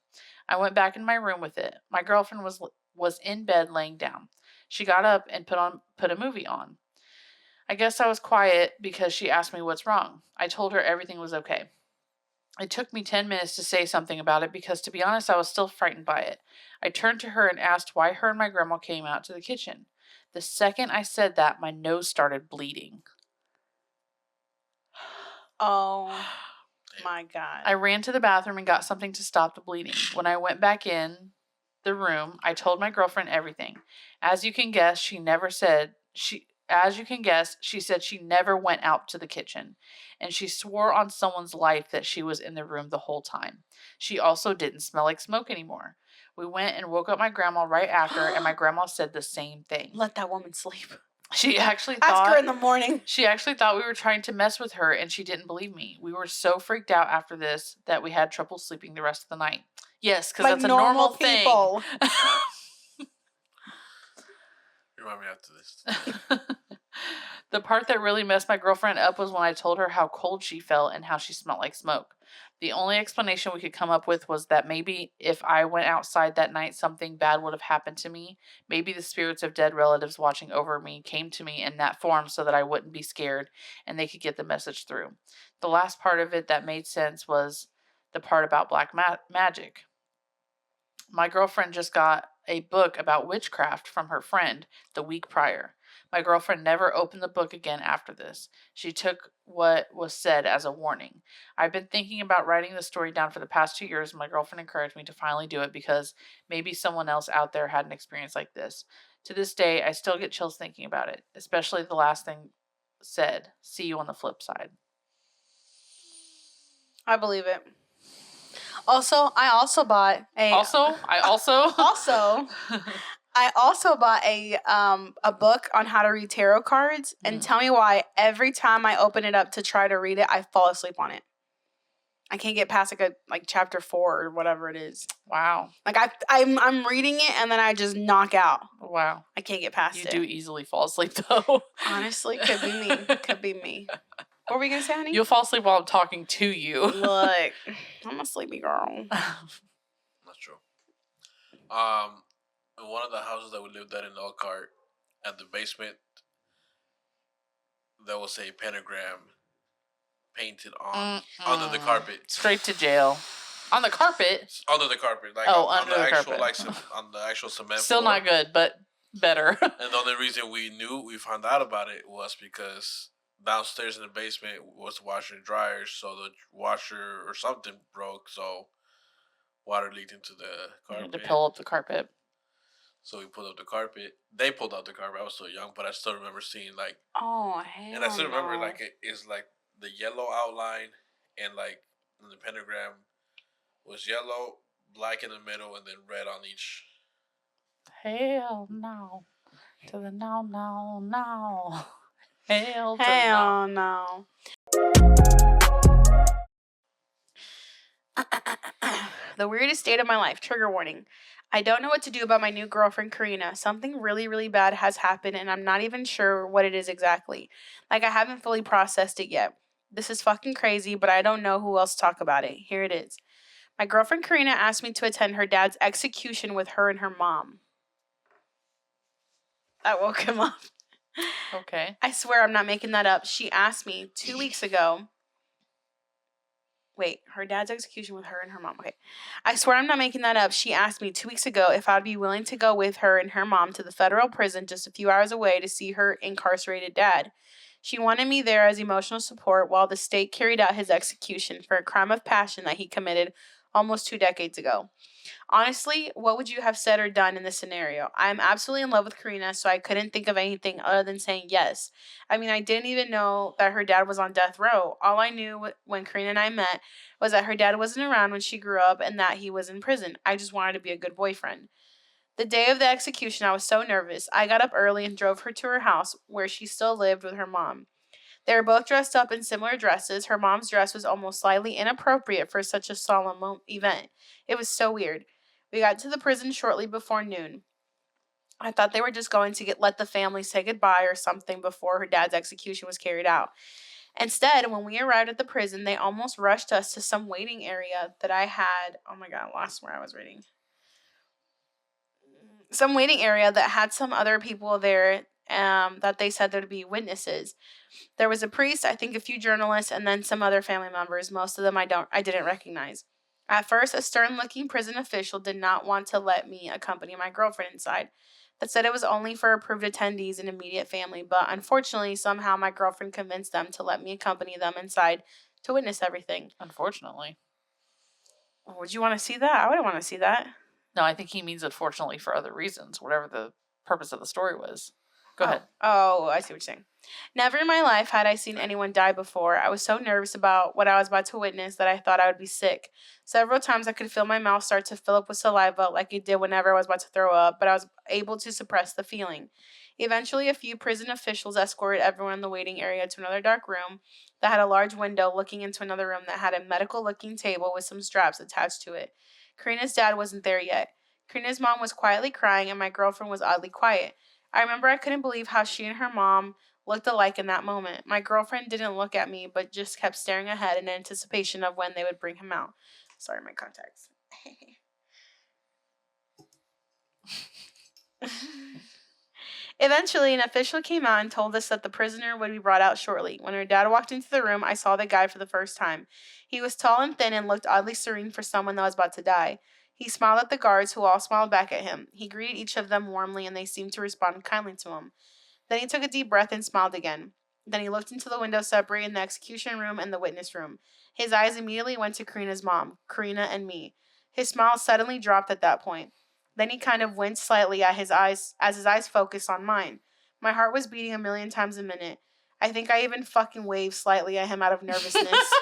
I went back in my room with it. My girlfriend was in bed laying down. She got up and put a movie on. I guess I was quiet because she asked me what's wrong. I told her everything was okay. It took me 10 minutes to say something about it because, to be honest, I was still frightened by it. I turned to her and asked why her and my grandma came out to the kitchen. The second I said that, my nose started bleeding. Oh my God. I ran to the bathroom and got something to stop the bleeding. When I went back in the room, I told my girlfriend everything. As you can guess, she said she never went out to the kitchen, and she swore on someone's life that she was in the room the whole time. She also didn't smell like smoke anymore. We went and woke up my grandma right after, and my grandma said the same thing. Let that woman sleep. She actually Ask her in the morning. She actually thought we were trying to mess with her, and she didn't believe me. We were so freaked out after this that we had trouble sleeping the rest of the night. Yes, because that's a normal thing. Remind me after this. The part that really messed my girlfriend up was when I told her how cold she felt and how she smelled like smoke. The only explanation we could come up with was that maybe if I went outside that night, something bad would have happened to me. Maybe the spirits of dead relatives watching over me came to me in that form so that I wouldn't be scared and they could get the message through. The last part of it that made sense was the part about black magic. My girlfriend just got a book about witchcraft from her friend the week prior. My girlfriend never opened the book again after this. She took what was said as a warning. I've been thinking about writing the story down for the past 2 years, and my girlfriend encouraged me to finally do it because maybe someone else out there had an experience like this. To this day, I still get chills thinking about it, especially the last thing said, "See you on the flip side." I believe it. Also, I also bought a book on how to read tarot cards, and tell me why every time I open it up to try to read it, I fall asleep on it. I can't get past chapter 4 or whatever it is. Wow. I'm reading it and then I just knock out. Wow. I can't get past it. You do easily fall asleep though. Honestly, could be me. Could be me. What were we gonna say, honey? You'll fall asleep while I'm talking to you. Look, I'm a sleepy girl. That's true. In one of the houses that we lived at in Elkhart, at the basement, there was a pentagram painted on under the carpet. Straight to jail. On the carpet? Under the carpet. Under the actual, carpet. on the actual cement Still floor. not good, but better. And the only reason we found out about it was because downstairs in the basement was washer and dryer, so the washer or something broke, so water leaked into the carpet. You had to pull up the carpet. So we pulled up the carpet. They pulled out the carpet. I was so young, but I still remember seeing oh, hell and I still remember no. it's like the yellow outline and the pentagram was yellow, black in the middle, and then red on each. Hell no. To the no. Hell no. The weirdest date of my life. Trigger warning. I don't know what to do about my new girlfriend, Karina. Something really, really bad has happened, and I'm not even sure what it is exactly. Like, I haven't fully processed it yet. This is fucking crazy, but I don't know who else to talk about it. Here it is. My girlfriend, Karina, asked me to attend her dad's execution with her and her mom. That woke him up. Okay. I swear I'm not making that up. She asked me 2 weeks ago. Wait, her dad's execution with her and her mom. Okay. I swear I'm not making that up. She asked me 2 weeks ago if I'd be willing to go with her and her mom to the federal prison just a few hours away to see her incarcerated dad. She wanted me there as emotional support while the state carried out his execution for a crime of passion that he committed almost 2 decades ago. Honestly, what would you have said or done in this scenario? I am absolutely in love with Karina, so I couldn't think of anything other than saying yes. I mean, I didn't even know that her dad was on death row. All I knew when Karina and I met was that her dad wasn't around when she grew up and that he was in prison. I just wanted to be a good boyfriend. The day of the execution, I was so nervous. I got up early and drove her to her house, where she still lived with her mom. They were both dressed up in similar dresses. Her mom's dress was almost slightly inappropriate for such a solemn event. It was so weird. We got to the prison shortly before noon. I thought they were just going to let the family say goodbye or something before her dad's execution was carried out. Instead, when we arrived at the prison, they almost rushed us to some waiting area that I had. Oh my God, I lost where I was reading. Some waiting area that had some other people there that they said there would be witnesses. There was a priest, I think a few journalists, and then some other family members. Most of them I didn't recognize. At first, a stern-looking prison official did not want to let me accompany my girlfriend inside. That said it was only for approved attendees and immediate family, but unfortunately, somehow my girlfriend convinced them to let me accompany them inside to witness everything. Unfortunately. Would you want to see that? I wouldn't want to see that. No, I think he means unfortunately for other reasons, whatever the purpose of the story was. Go ahead. Oh, I see what you're saying. Never in my life had I seen anyone die before. I was so nervous about what I was about to witness that I thought I would be sick. Several times I could feel my mouth start to fill up with saliva like it did whenever I was about to throw up, but I was able to suppress the feeling. Eventually, a few prison officials escorted everyone in the waiting area to another dark room that had a large window looking into another room that had a medical-looking table with some straps attached to it. Karina's dad wasn't there yet. Karina's mom was quietly crying, and my girlfriend was oddly quiet. I remember I couldn't believe how she and her mom looked alike in that moment. My girlfriend didn't look at me, but just kept staring ahead in anticipation of when they would bring him out. Sorry, my contacts. Eventually, an official came out and told us that the prisoner would be brought out shortly. When her dad walked into the room, I saw the guy for the first time. He was tall and thin and looked oddly serene for someone that was about to die. He smiled at the guards, who all smiled back at him. He greeted each of them warmly, and they seemed to respond kindly to him. Then he took a deep breath and smiled again. Then he looked into the window separating the execution room and the witness room. His eyes immediately went to Karina's mom, Karina, and me. His smile suddenly dropped at that point. Then he kind of winced slightly at his eyes as his eyes focused on mine. My heart was beating 1,000,000 times a minute. I think I even fucking waved slightly at him out of nervousness.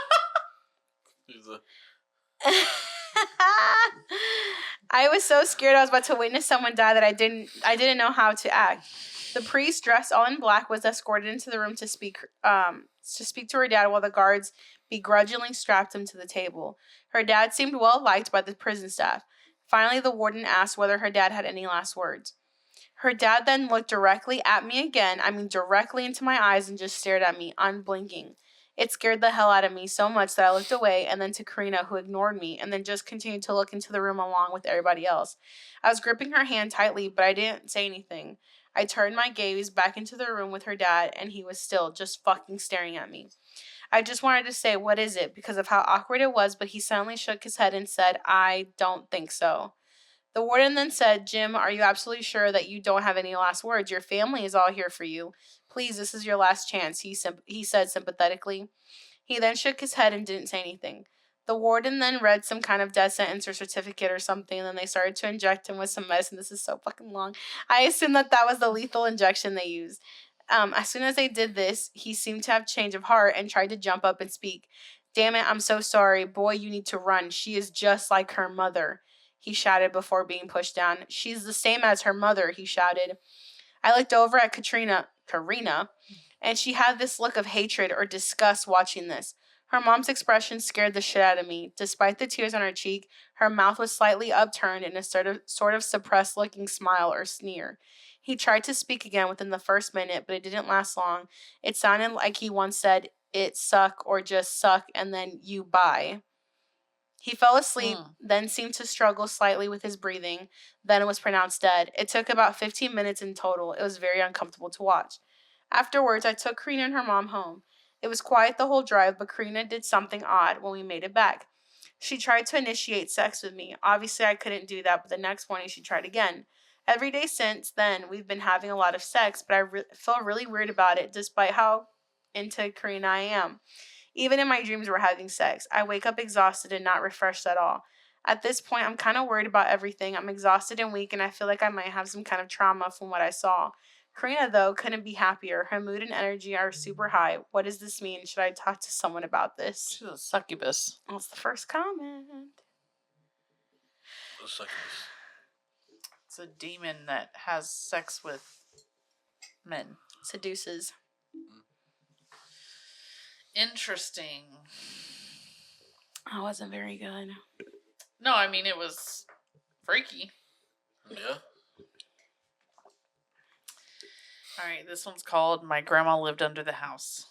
I was so scared I was about to witness someone die that I didn't know how to act. The priest, dressed all in black, was escorted into the room to speak to her dad while the guards begrudgingly strapped him to the table. Her dad seemed well liked by the prison staff. Finally, the warden asked whether her dad had any last words. Her dad then looked directly at me again, directly into my eyes, and just stared at me, unblinking. It scared the hell out of me so much that I looked away and then to Karina, who ignored me, and then just continued to look into the room along with everybody else. I was gripping her hand tightly, but I didn't say anything. I turned my gaze back into the room with her dad, and he was still just fucking staring at me. I just wanted to say, what is it, because of how awkward it was, but he suddenly shook his head and said, I don't think so. The warden then said, Jim, are you absolutely sure that you don't have any last words? Your family is all here for you. Please, this is your last chance, he said sympathetically. He then shook his head and didn't say anything. The warden then read some kind of death sentence or certificate or something, and then they started to inject him with some medicine. This is so fucking long. I assume that was the lethal injection they used. As soon as they did this, he seemed to have change of heart and tried to jump up and speak. Damn it, I'm so sorry. Boy, you need to run. She is just like her mother, he shouted before being pushed down. She's the same as her mother, he shouted. I looked over at Karina, and she had this look of hatred or disgust watching this. Her mom's expression scared the shit out of me. Despite the tears on her cheek, her mouth was slightly upturned in a sort of suppressed-looking smile or sneer. He tried to speak again within the first minute, but it didn't last long. It sounded like he once said, "It suck," or just "suck," and then "you bye." He fell asleep, then seemed to struggle slightly with his breathing, then was pronounced dead. It took about 15 minutes in total. It was very uncomfortable to watch. Afterwards, I took Karina and her mom home. It was quiet the whole drive, but Karina did something odd when we made it back. She tried to initiate sex with me. Obviously, I couldn't do that, but the next morning she tried again. Every day since then, we've been having a lot of sex, but I feel really weird about it, despite how into Karina I am. Even in my dreams, we're having sex. I wake up exhausted and not refreshed at all. At this point, I'm kind of worried about everything. I'm exhausted and weak, and I feel like I might have some kind of trauma from what I saw. Karina, though, couldn't be happier. Her mood and energy are super high. What does this mean? Should I talk to someone about this? She's a succubus. That's the first comment. A succubus. It's a demon that has sex with men. Seduces. Interesting. That wasn't very good. No, I mean, it was freaky. Yeah. All right, this one's called My Grandma Lived Under the House.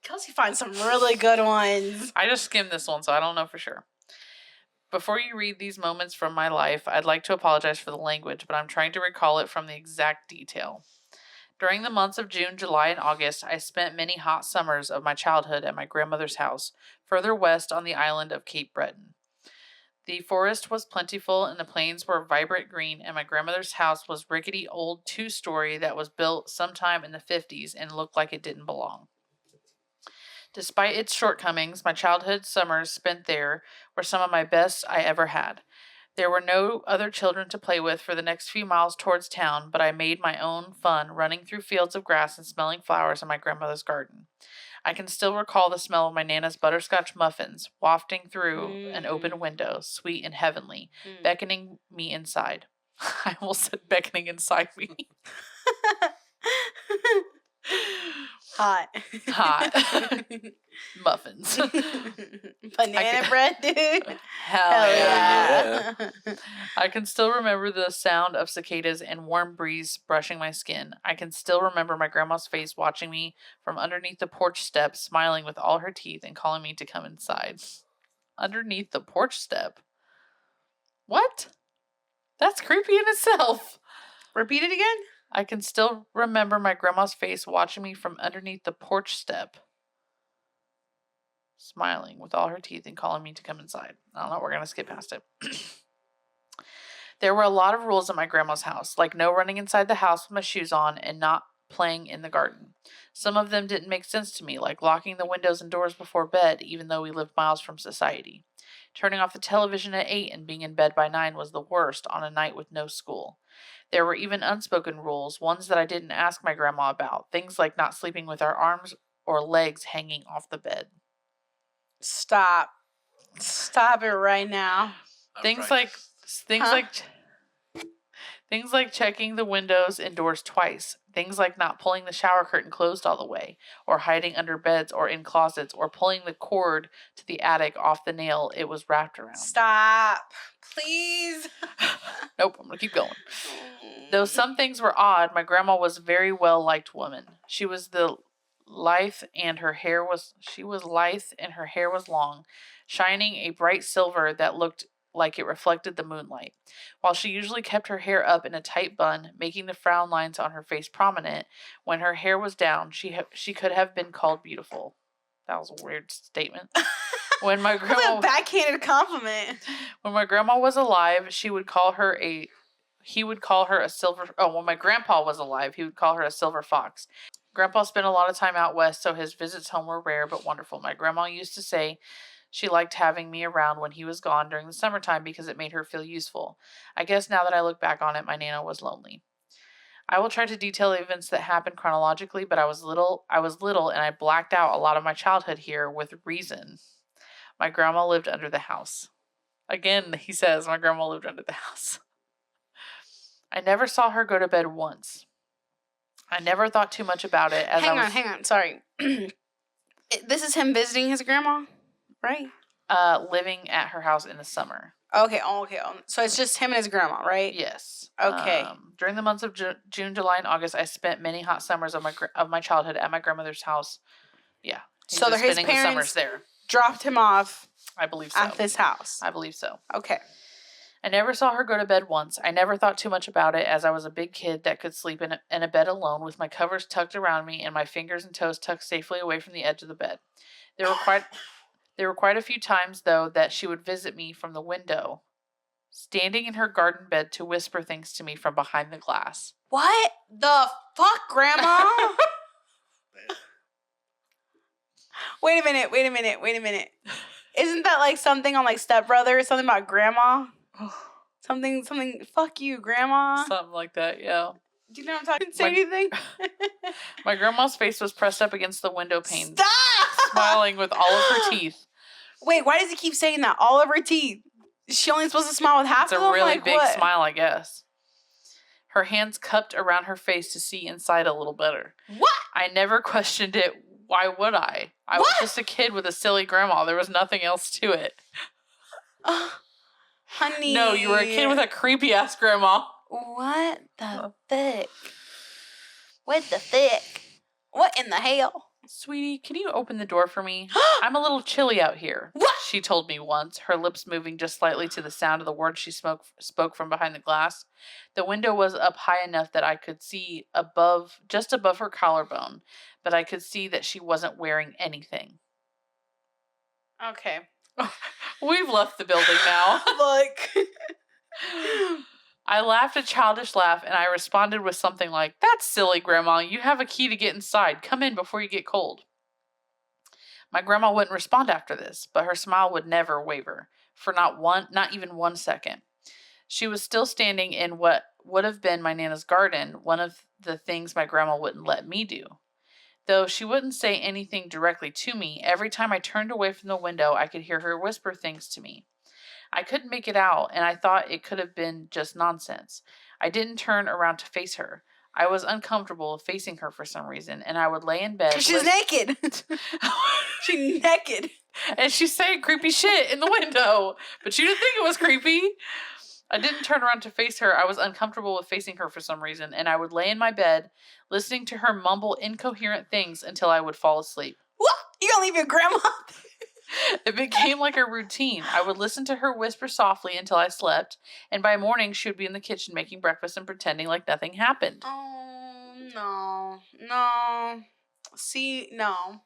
Kelsey finds some really good ones. I just skimmed this one, so I don't know for sure. Before you read these moments from my life, I'd like to apologize for the language, but I'm trying to recall it from the exact detail. During the months of June, July, and August, I spent many hot summers of my childhood at my grandmother's house, further west on the island of Cape Breton. The forest was plentiful and the plains were vibrant green, and my grandmother's house was rickety old 2-story that was built sometime in the 50s and looked like it didn't belong. Despite its shortcomings, my childhood summers spent there were some of my best I ever had. There were no other children to play with for the next few miles towards town, but I made my own fun running through fields of grass and smelling flowers in my grandmother's garden. I can still recall the smell of my Nana's butterscotch muffins wafting through an open window, sweet and heavenly, beckoning me inside. I almost said beckoning inside me. Hot. Muffins. Banana bread, dude. Hell yeah. I can still remember the sound of cicadas and warm breeze brushing my skin. I can still remember my grandma's face watching me from underneath the porch step, smiling with all her teeth and calling me to come inside. Underneath the porch step? What? That's creepy in itself. Repeat it again? I can still remember my grandma's face watching me from underneath the porch step, smiling with all her teeth and calling me to come inside. I don't know, we're going to skip past it. There were a lot of rules at my grandma's house, like no running inside the house with my shoes on and not playing in the garden. Some of them didn't make sense to me, like locking the windows and doors before bed, even though we lived miles from society. Turning off the television at 8 and being in bed by 9 was the worst on a night with no school. There were even unspoken rules, ones that I didn't ask my grandma about, things like not sleeping with our arms or legs hanging off the bed. Stop. Stop it right now. Things like checking the windows and doors twice. Things like not pulling the shower curtain closed all the way, or hiding under beds or in closets, or pulling the cord to the attic off the nail it was wrapped around. Stop. Please. Nope, I'm going to keep going. Though some things were odd, my grandma was a very well-liked woman. She was lithe and her hair was long, shining a bright silver that looked like it reflected the moonlight. While she usually kept her hair up in a tight bun, making the frown lines on her face prominent, when her hair was down, she could have been called beautiful. That was a weird statement. When my grandma a backhanded compliment. When my grandma was alive, he would call her a silver. Oh, when my grandpa was alive, he would call her a silver fox. Grandpa spent a lot of time out west, so his visits home were rare but wonderful. My grandma used to say she liked having me around when he was gone during the summertime because it made her feel useful. I guess now that I look back on it, my Nana was lonely. I will try to detail the events that happened chronologically, but I was little and I blacked out a lot of my childhood here with reason. My grandma lived under the house. Again, he says, my grandma lived under the house. I never saw her go to bed once. I never thought too much about it. Hang on. Sorry. this is him visiting his grandma, right? Living at her house in the summer. Okay. So it's just him and his grandma, right? Yes. Okay. During the months of June, July, and August, I spent many hot summers of my childhood at my grandmother's house. Yeah. So his spending the parents summers there. Dropped him off. I believe so. At this house. I believe so. Okay. I never saw her go to bed once. I never thought too much about it, as I was a big kid that could sleep in a bed alone with my covers tucked around me and my fingers and toes tucked safely away from the edge of the bed. There were quite a few times, though, that she would visit me from the window, standing in her garden bed to whisper things to me from behind the glass. What the fuck, Grandma? Wait a minute. Isn't that like something on like Step Brothers? Something about grandma? Something, fuck you, Grandma. Something like that, yeah. Do you know what I'm talking about? Say anything? My grandma's face was pressed up against the window pane. Stop! Smiling with all of her teeth. Wait, why does he keep saying that? All of her teeth. Is she only supposed to smile with half of them? It's a really like, big what? smile, I guess. Her hands cupped around her face to see inside a little better. What? I never questioned it. Why would I? I was just a kid with a silly grandma. There was nothing else to it. Honey. No, you were a kid with a creepy-ass grandma. What the fuck? What the fuck? What in the hell? Sweetie, can you open the door for me? I'm a little chilly out here. What? She told me once, her lips moving just slightly to the sound of the words she spoke from behind the glass. The window was up high enough that I could see just above her collarbone, but I could see that she wasn't wearing anything. Okay. We've left the building now. Look. I laughed a childish laugh, and I responded with something like, "That's silly, Grandma. You have a key to get inside. Come in before you get cold." My grandma wouldn't respond after this, but her smile would never waver, for not even 1 second. She was still standing in what would have been my Nana's garden, one of the things my grandma wouldn't let me do. Though she wouldn't say anything directly to me, every time I turned away from the window, I could hear her whisper things to me. I couldn't make it out, and I thought it could have been just nonsense. I didn't turn around to face her. I was uncomfortable facing her for some reason, and I would lay in bed. She's naked. She's naked. And she's saying creepy shit in the window, but she didn't think it was creepy. I didn't turn around to face her. I was uncomfortable with facing her for some reason, and I would lay in my bed, listening to her mumble incoherent things until I would fall asleep. What? You gonna leave your grandma? It became like a routine. I would listen to her whisper softly until I slept, and by morning she would be in the kitchen making breakfast and pretending like nothing happened. Oh, no. See, no.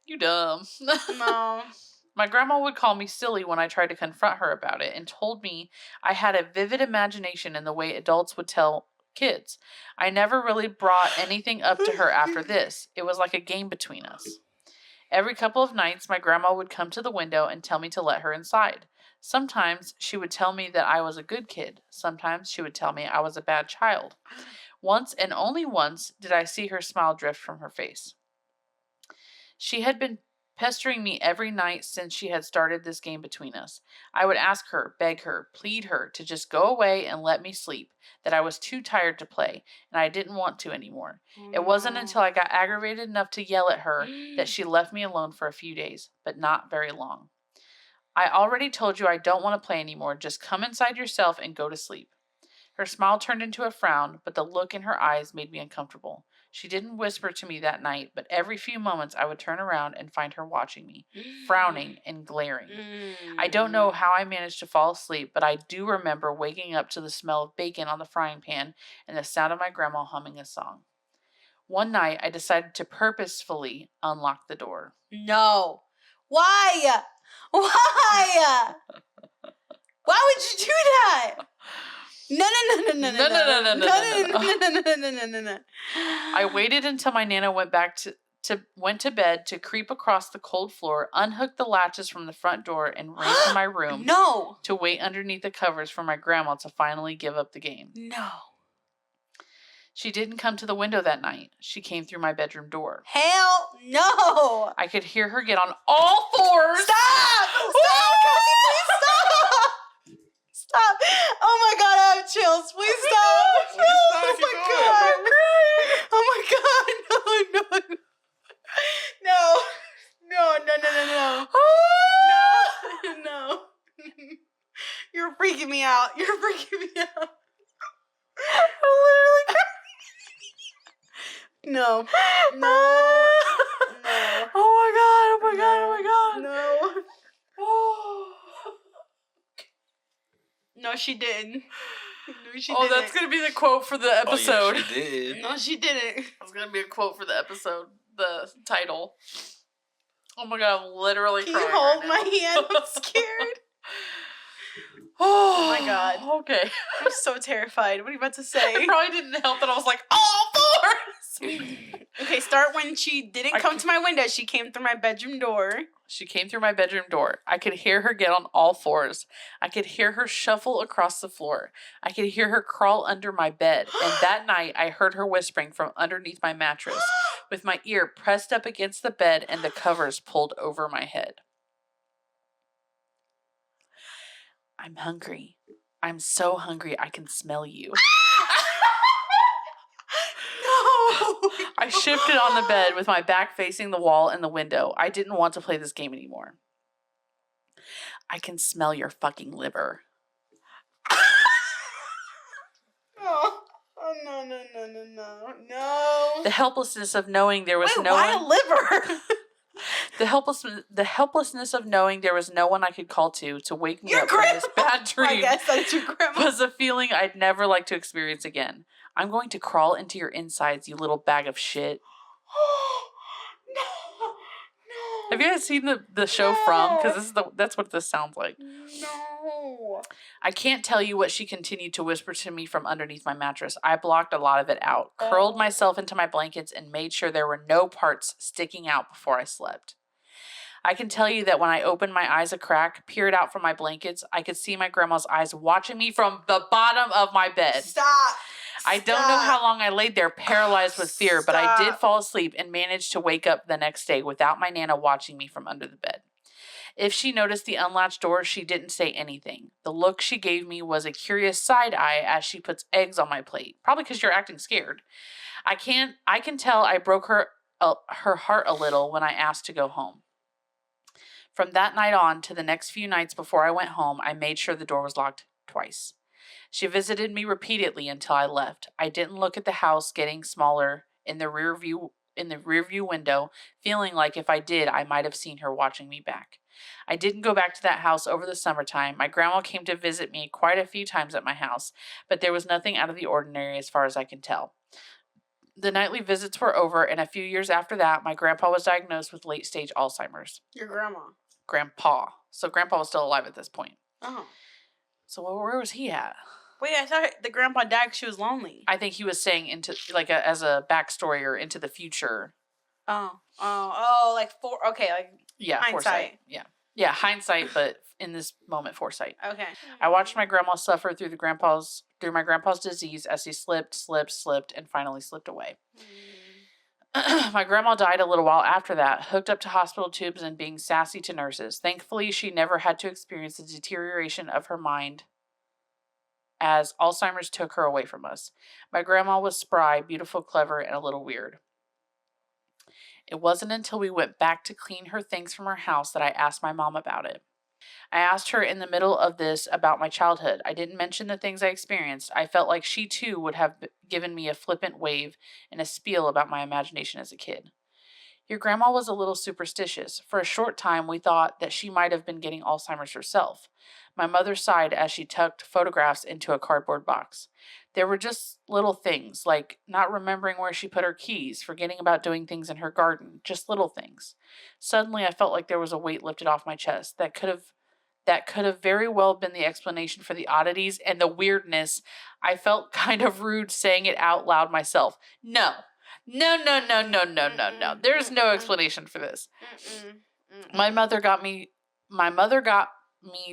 You dumb. No. My grandma would call me silly when I tried to confront her about it and told me I had a vivid imagination in the way adults would tell kids. I never really brought anything up to her after this. It was like a game between us. Every couple of nights, my grandma would come to the window and tell me to let her inside. Sometimes she would tell me that I was a good kid. Sometimes she would tell me I was a bad child. Once and only once did I see her smile drift from her face. She had been pestering me every night since she had started this game between us. I would ask her, beg her, plead her to just go away and let me sleep, that I was too tired to play, and I didn't want to anymore. It wasn't until I got aggravated enough to yell at her that she left me alone for a few days, but not very long. I already told you I don't want to play anymore. Just come inside yourself and go to sleep. Her smile turned into a frown, but the look in her eyes made me uncomfortable. She didn't whisper to me that night, but every few moments I would turn around and find her watching me, frowning and glaring. I don't know how I managed to fall asleep, but I do remember waking up to the smell of bacon on the frying pan and the sound of my grandma humming a song. One night, I decided to purposefully unlock the door. No. Why? Why? Why would you do that? No. I waited until my Nana went to bed to creep across the cold floor, unhook the latches from the front door, and ran to my room. No. To wait underneath the covers for my grandma to finally give up the game. No. She didn't come to the window that night. She came through my bedroom door. Hell no. I could hear her get on all fours. Stop! Stop, Cassie, please stop! Stop. Oh my God, I have chills. Please stop. Oh my God. Oh my God. No. me out. You're freaking me out. No. No. No. Oh my god. No. Oh. No, she didn't. No, she Oh, didn't. that's going to be the quote for the episode. Oh, yeah, she did. No, she didn't. That's going to be a quote for the episode, the title. Oh my god, I'm literally Can crying you hold right my now. hand? I'm scared. Oh my god. Okay. I'm so terrified. What are you about to say? It probably didn't help that I was like, all fours! Okay, start when she didn't come to my window. She came through my bedroom door. She came through my bedroom door. I could hear her get on all fours. I could hear her shuffle across the floor. I could hear her crawl under my bed. And that night, I heard her whispering from underneath my mattress, with my ear pressed up against the bed and the covers pulled over my head. I'm hungry. I'm so hungry I can smell you. I shifted on the bed with my back facing the wall and the window. I didn't want to play this game anymore. I can smell your fucking liver. Oh, no. The helplessness of knowing there was no why one. a liver? The helplessness of knowing there was no one I could call to wake me up from this bad dream. I guess that's your grandma. Was a feeling I'd never like to experience again. I'm going to crawl into your insides, you little bag of shit. No. Have you guys seen the show From? Because that's what this sounds like. No. I can't tell you what she continued to whisper to me from underneath my mattress. I blocked a lot of it out, curled myself into my blankets, and made sure there were no parts sticking out before I slept. I can tell you that when I opened my eyes a crack, peered out from my blankets, I could see my grandma's eyes watching me from the bottom of my bed. Stop. I don't know how long I laid there paralyzed with fear, but I did fall asleep and managed to wake up the next day without my Nana watching me from under the bed. If she noticed the unlatched door, she didn't say anything. The look she gave me was a curious side eye as she puts eggs on my plate. Probably because you're acting scared. I can tell I broke her heart a little when I asked to go home. From that night on to the next few nights before I went home, I made sure the door was locked twice. She visited me repeatedly until I left. I didn't look at the house getting smaller in the rear view window, feeling like if I did, I might have seen her watching me back. I didn't go back to that house over the summertime. My grandma came to visit me quite a few times at my house, but there was nothing out of the ordinary as far as I can tell. The nightly visits were over, and a few years after that, my grandpa was diagnosed with late-stage Alzheimer's. Your grandma. Grandpa. So grandpa was still alive at this point. Oh. So where was he at? Wait, I thought the grandpa died because she was lonely. I think he was saying into as a backstory or into the future. Like hindsight. Foresight. Yeah, hindsight, but in this moment, foresight. Okay. I watched my grandma suffer through my grandpa's disease as he slipped, and finally slipped away. My grandma died a little while after that, hooked up to hospital tubes and being sassy to nurses. Thankfully, she never had to experience the deterioration of her mind as Alzheimer's took her away from us. My grandma was spry, beautiful, clever, and a little weird. It wasn't until we went back to clean her things from her house that I asked my mom about it. I asked her in the middle of this about my childhood. I didn't mention the things I experienced. I felt like she too would have given me a flippant wave and a spiel about my imagination as a kid. Your grandma was a little superstitious. For a short time, we thought that she might have been getting Alzheimer's herself. My mother sighed as she tucked photographs into a cardboard box. There were just little things, like not remembering where she put her keys, forgetting about doing things in her garden, just little things. Suddenly, I felt like there was a weight lifted off my chest that could have very well been the explanation for the oddities and the weirdness. I felt kind of rude saying it out loud myself. No. There's no explanation for this. My mother got me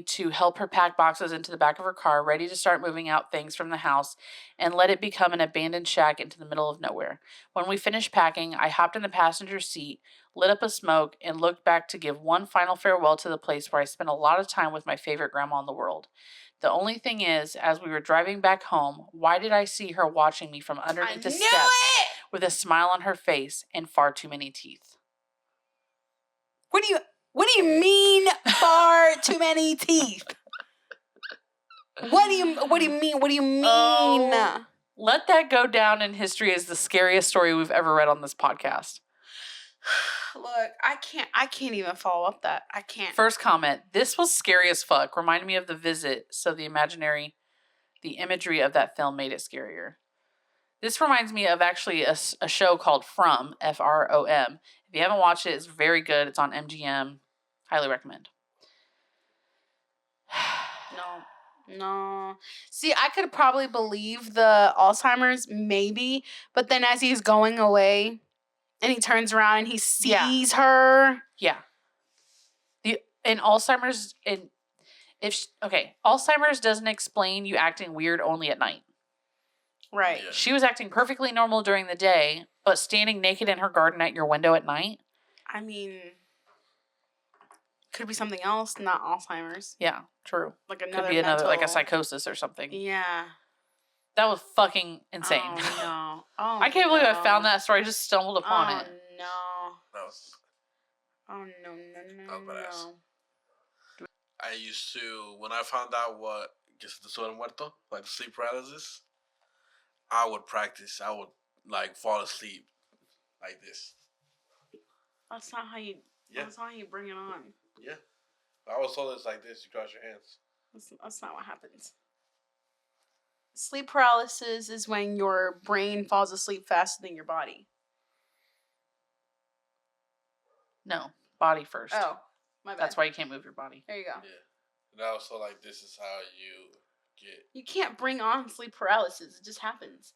to help her pack boxes into the back of her car, ready to start moving out things from the house and let it become an abandoned shack into the middle of nowhere. When we finished packing, I hopped in the passenger seat, lit up a smoke, and looked back to give one final farewell to the place where I spent a lot of time with my favorite grandma in the world. The only thing is, as we were driving back home, why did I see her watching me from underneath the steps with a smile on her face and far too many teeth? What do you mean far too many teeth? What do you mean? What do you mean? Oh, let that go down in history as the scariest story we've ever read on this podcast. Look, I can't even follow up that. I can't. First comment, this was scary as fuck. Reminded me of The Visit, so the imagery of that film made it scarier. This reminds me of actually a show called From, From. If you haven't watched it, it's very good. It's on MGM. Highly recommend. No. See, I could probably believe the Alzheimer's, maybe, but then as he's going away and he turns around and he sees her. Yeah. Alzheimer's, Alzheimer's doesn't explain you acting weird only at night. Right. Yeah. She was acting perfectly normal during the day, but standing naked in her garden at your window at night. I mean, could be something else, not Alzheimer's. Yeah, true. Like another could be another, like a psychosis or something. Yeah. That was fucking insane. Oh, no. Oh, I can't believe I found that story. I just stumbled upon it. No. That was, Oh, no. that was badass. I used to, when I found out what gets the sueño muerto, like the sleep paralysis, I would practice. I would, like, fall asleep like this. That's not how you... Yeah. That's not how you bring it on. Yeah. I was told it's like this. You cross your hands. That's not what happens. Sleep paralysis is when your brain falls asleep faster than your body. No, body first. Oh, my bad. That's why you can't move your body. There you go. Yeah. And I was told, like, this is how you get... You can't bring on sleep paralysis. It just happens.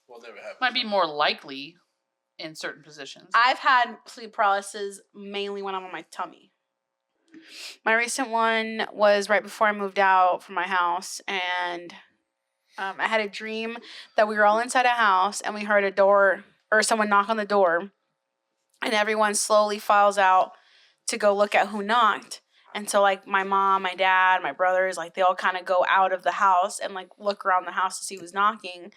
Well, never happened. Might be more likely in certain positions. I've had sleep paralysis mainly when I'm on my tummy. My recent one was right before I moved out from my house, and I had a dream that we were all inside a house, and we heard a door or someone knock on the door, and everyone slowly files out to go look at who knocked. And so, like, my mom, my dad, my brothers, like, they all kind of go out of the house and, like, look around the house to see who's knocking.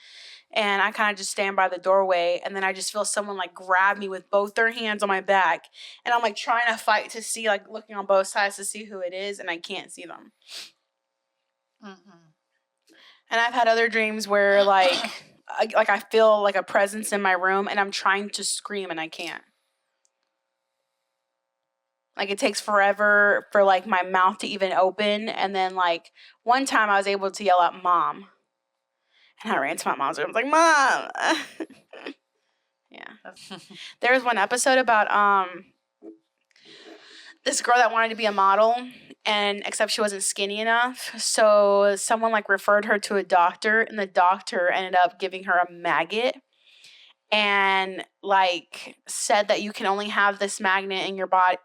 And I kind of just stand by the doorway, and then I just feel someone, like, grab me with both their hands on my back. And I'm, like, trying to fight to see, like, looking on both sides to see who it is, and I can't see them. Mm-mm. And I've had other dreams where, like, I feel, like, a presence in my room, and I'm trying to scream, and I can't. Like, it takes forever for, like, my mouth to even open. And then, like, one time I was able to yell out, "Mom." And I ran to my mom's room. I was like, "Mom." Yeah. There was one episode about this girl that wanted to be a model, and except she wasn't skinny enough. So someone, like, referred her to a doctor, and the doctor ended up giving her a maggot. And, like, said that you can only have this magnet in your body.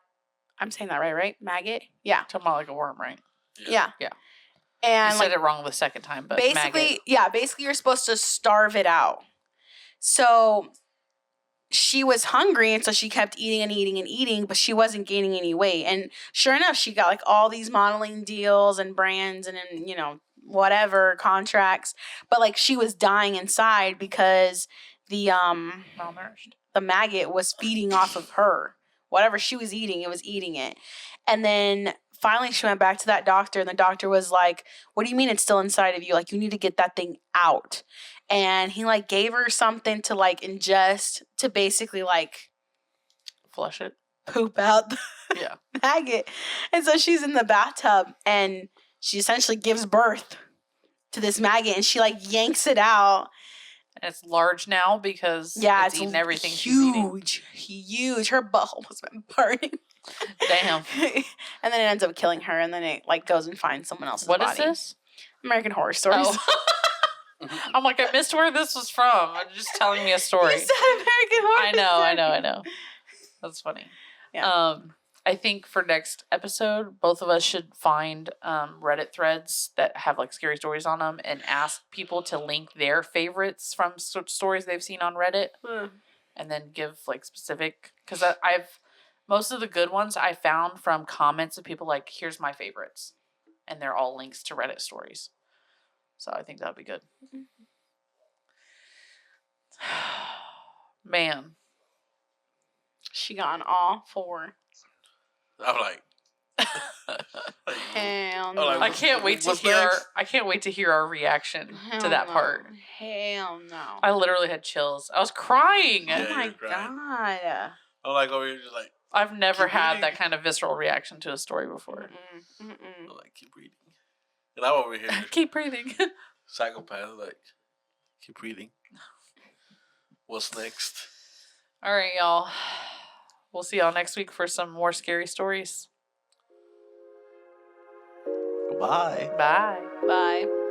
I'm saying that right? Maggot? Yeah. Talking about like a worm, right? Yeah. Yeah. And you said it wrong the second time, but basically, maggot. Basically you're supposed to starve it out. So she was hungry, and so she kept eating, but she wasn't gaining any weight. And sure enough, she got, like, all these modeling deals and brands and you know, whatever, contracts. But, like, she was dying inside because the malnourished. The maggot was feeding off of her. Whatever she was eating, it was eating it. And then finally she went back to that doctor, and the doctor was like, "What do you mean it's still inside of you? Like, you need to get that thing out." And he, like, gave her something to, like, ingest to basically, like, flush it, poop out the maggot. And so she's in the bathtub, and she essentially gives birth to this maggot, and she, like, yanks it out. And it's large now because it's eating everything she's eating. Huge. Her butthole must have been burning. Damn. And then it ends up killing her, and then it, like, goes and finds someone else's body. What is this? American Horror Stories. Oh. I'm like, I missed where this was from. You're just telling me a story. You said American Horror Stories. I know. That's funny. Yeah. I think for next episode, both of us should find Reddit threads that have, like, scary stories on them and ask people to link their favorites from stories they've seen on Reddit, and then give, like, specific, because I've most of the good ones I found from comments of people like, "Here's my favorites," and they're all links to Reddit stories. So I think that'd be good. Man, she got on all four. I'm like, Hell no. like, I can't wait to what's hear. next? I can't wait to hear our reaction Hell to that no. part. Hell no. I literally had chills. I was crying. Yeah, Oh my you're crying. god. I'm like over here just like, I've never Keep had reading. that kind of visceral reaction to a story before. I'm like, keep reading. And I'm over here, Keep breathing. psychopath, like, keep reading. What's next? All right, y'all. We'll see y'all next week for some more scary stories. Bye. Bye. Bye.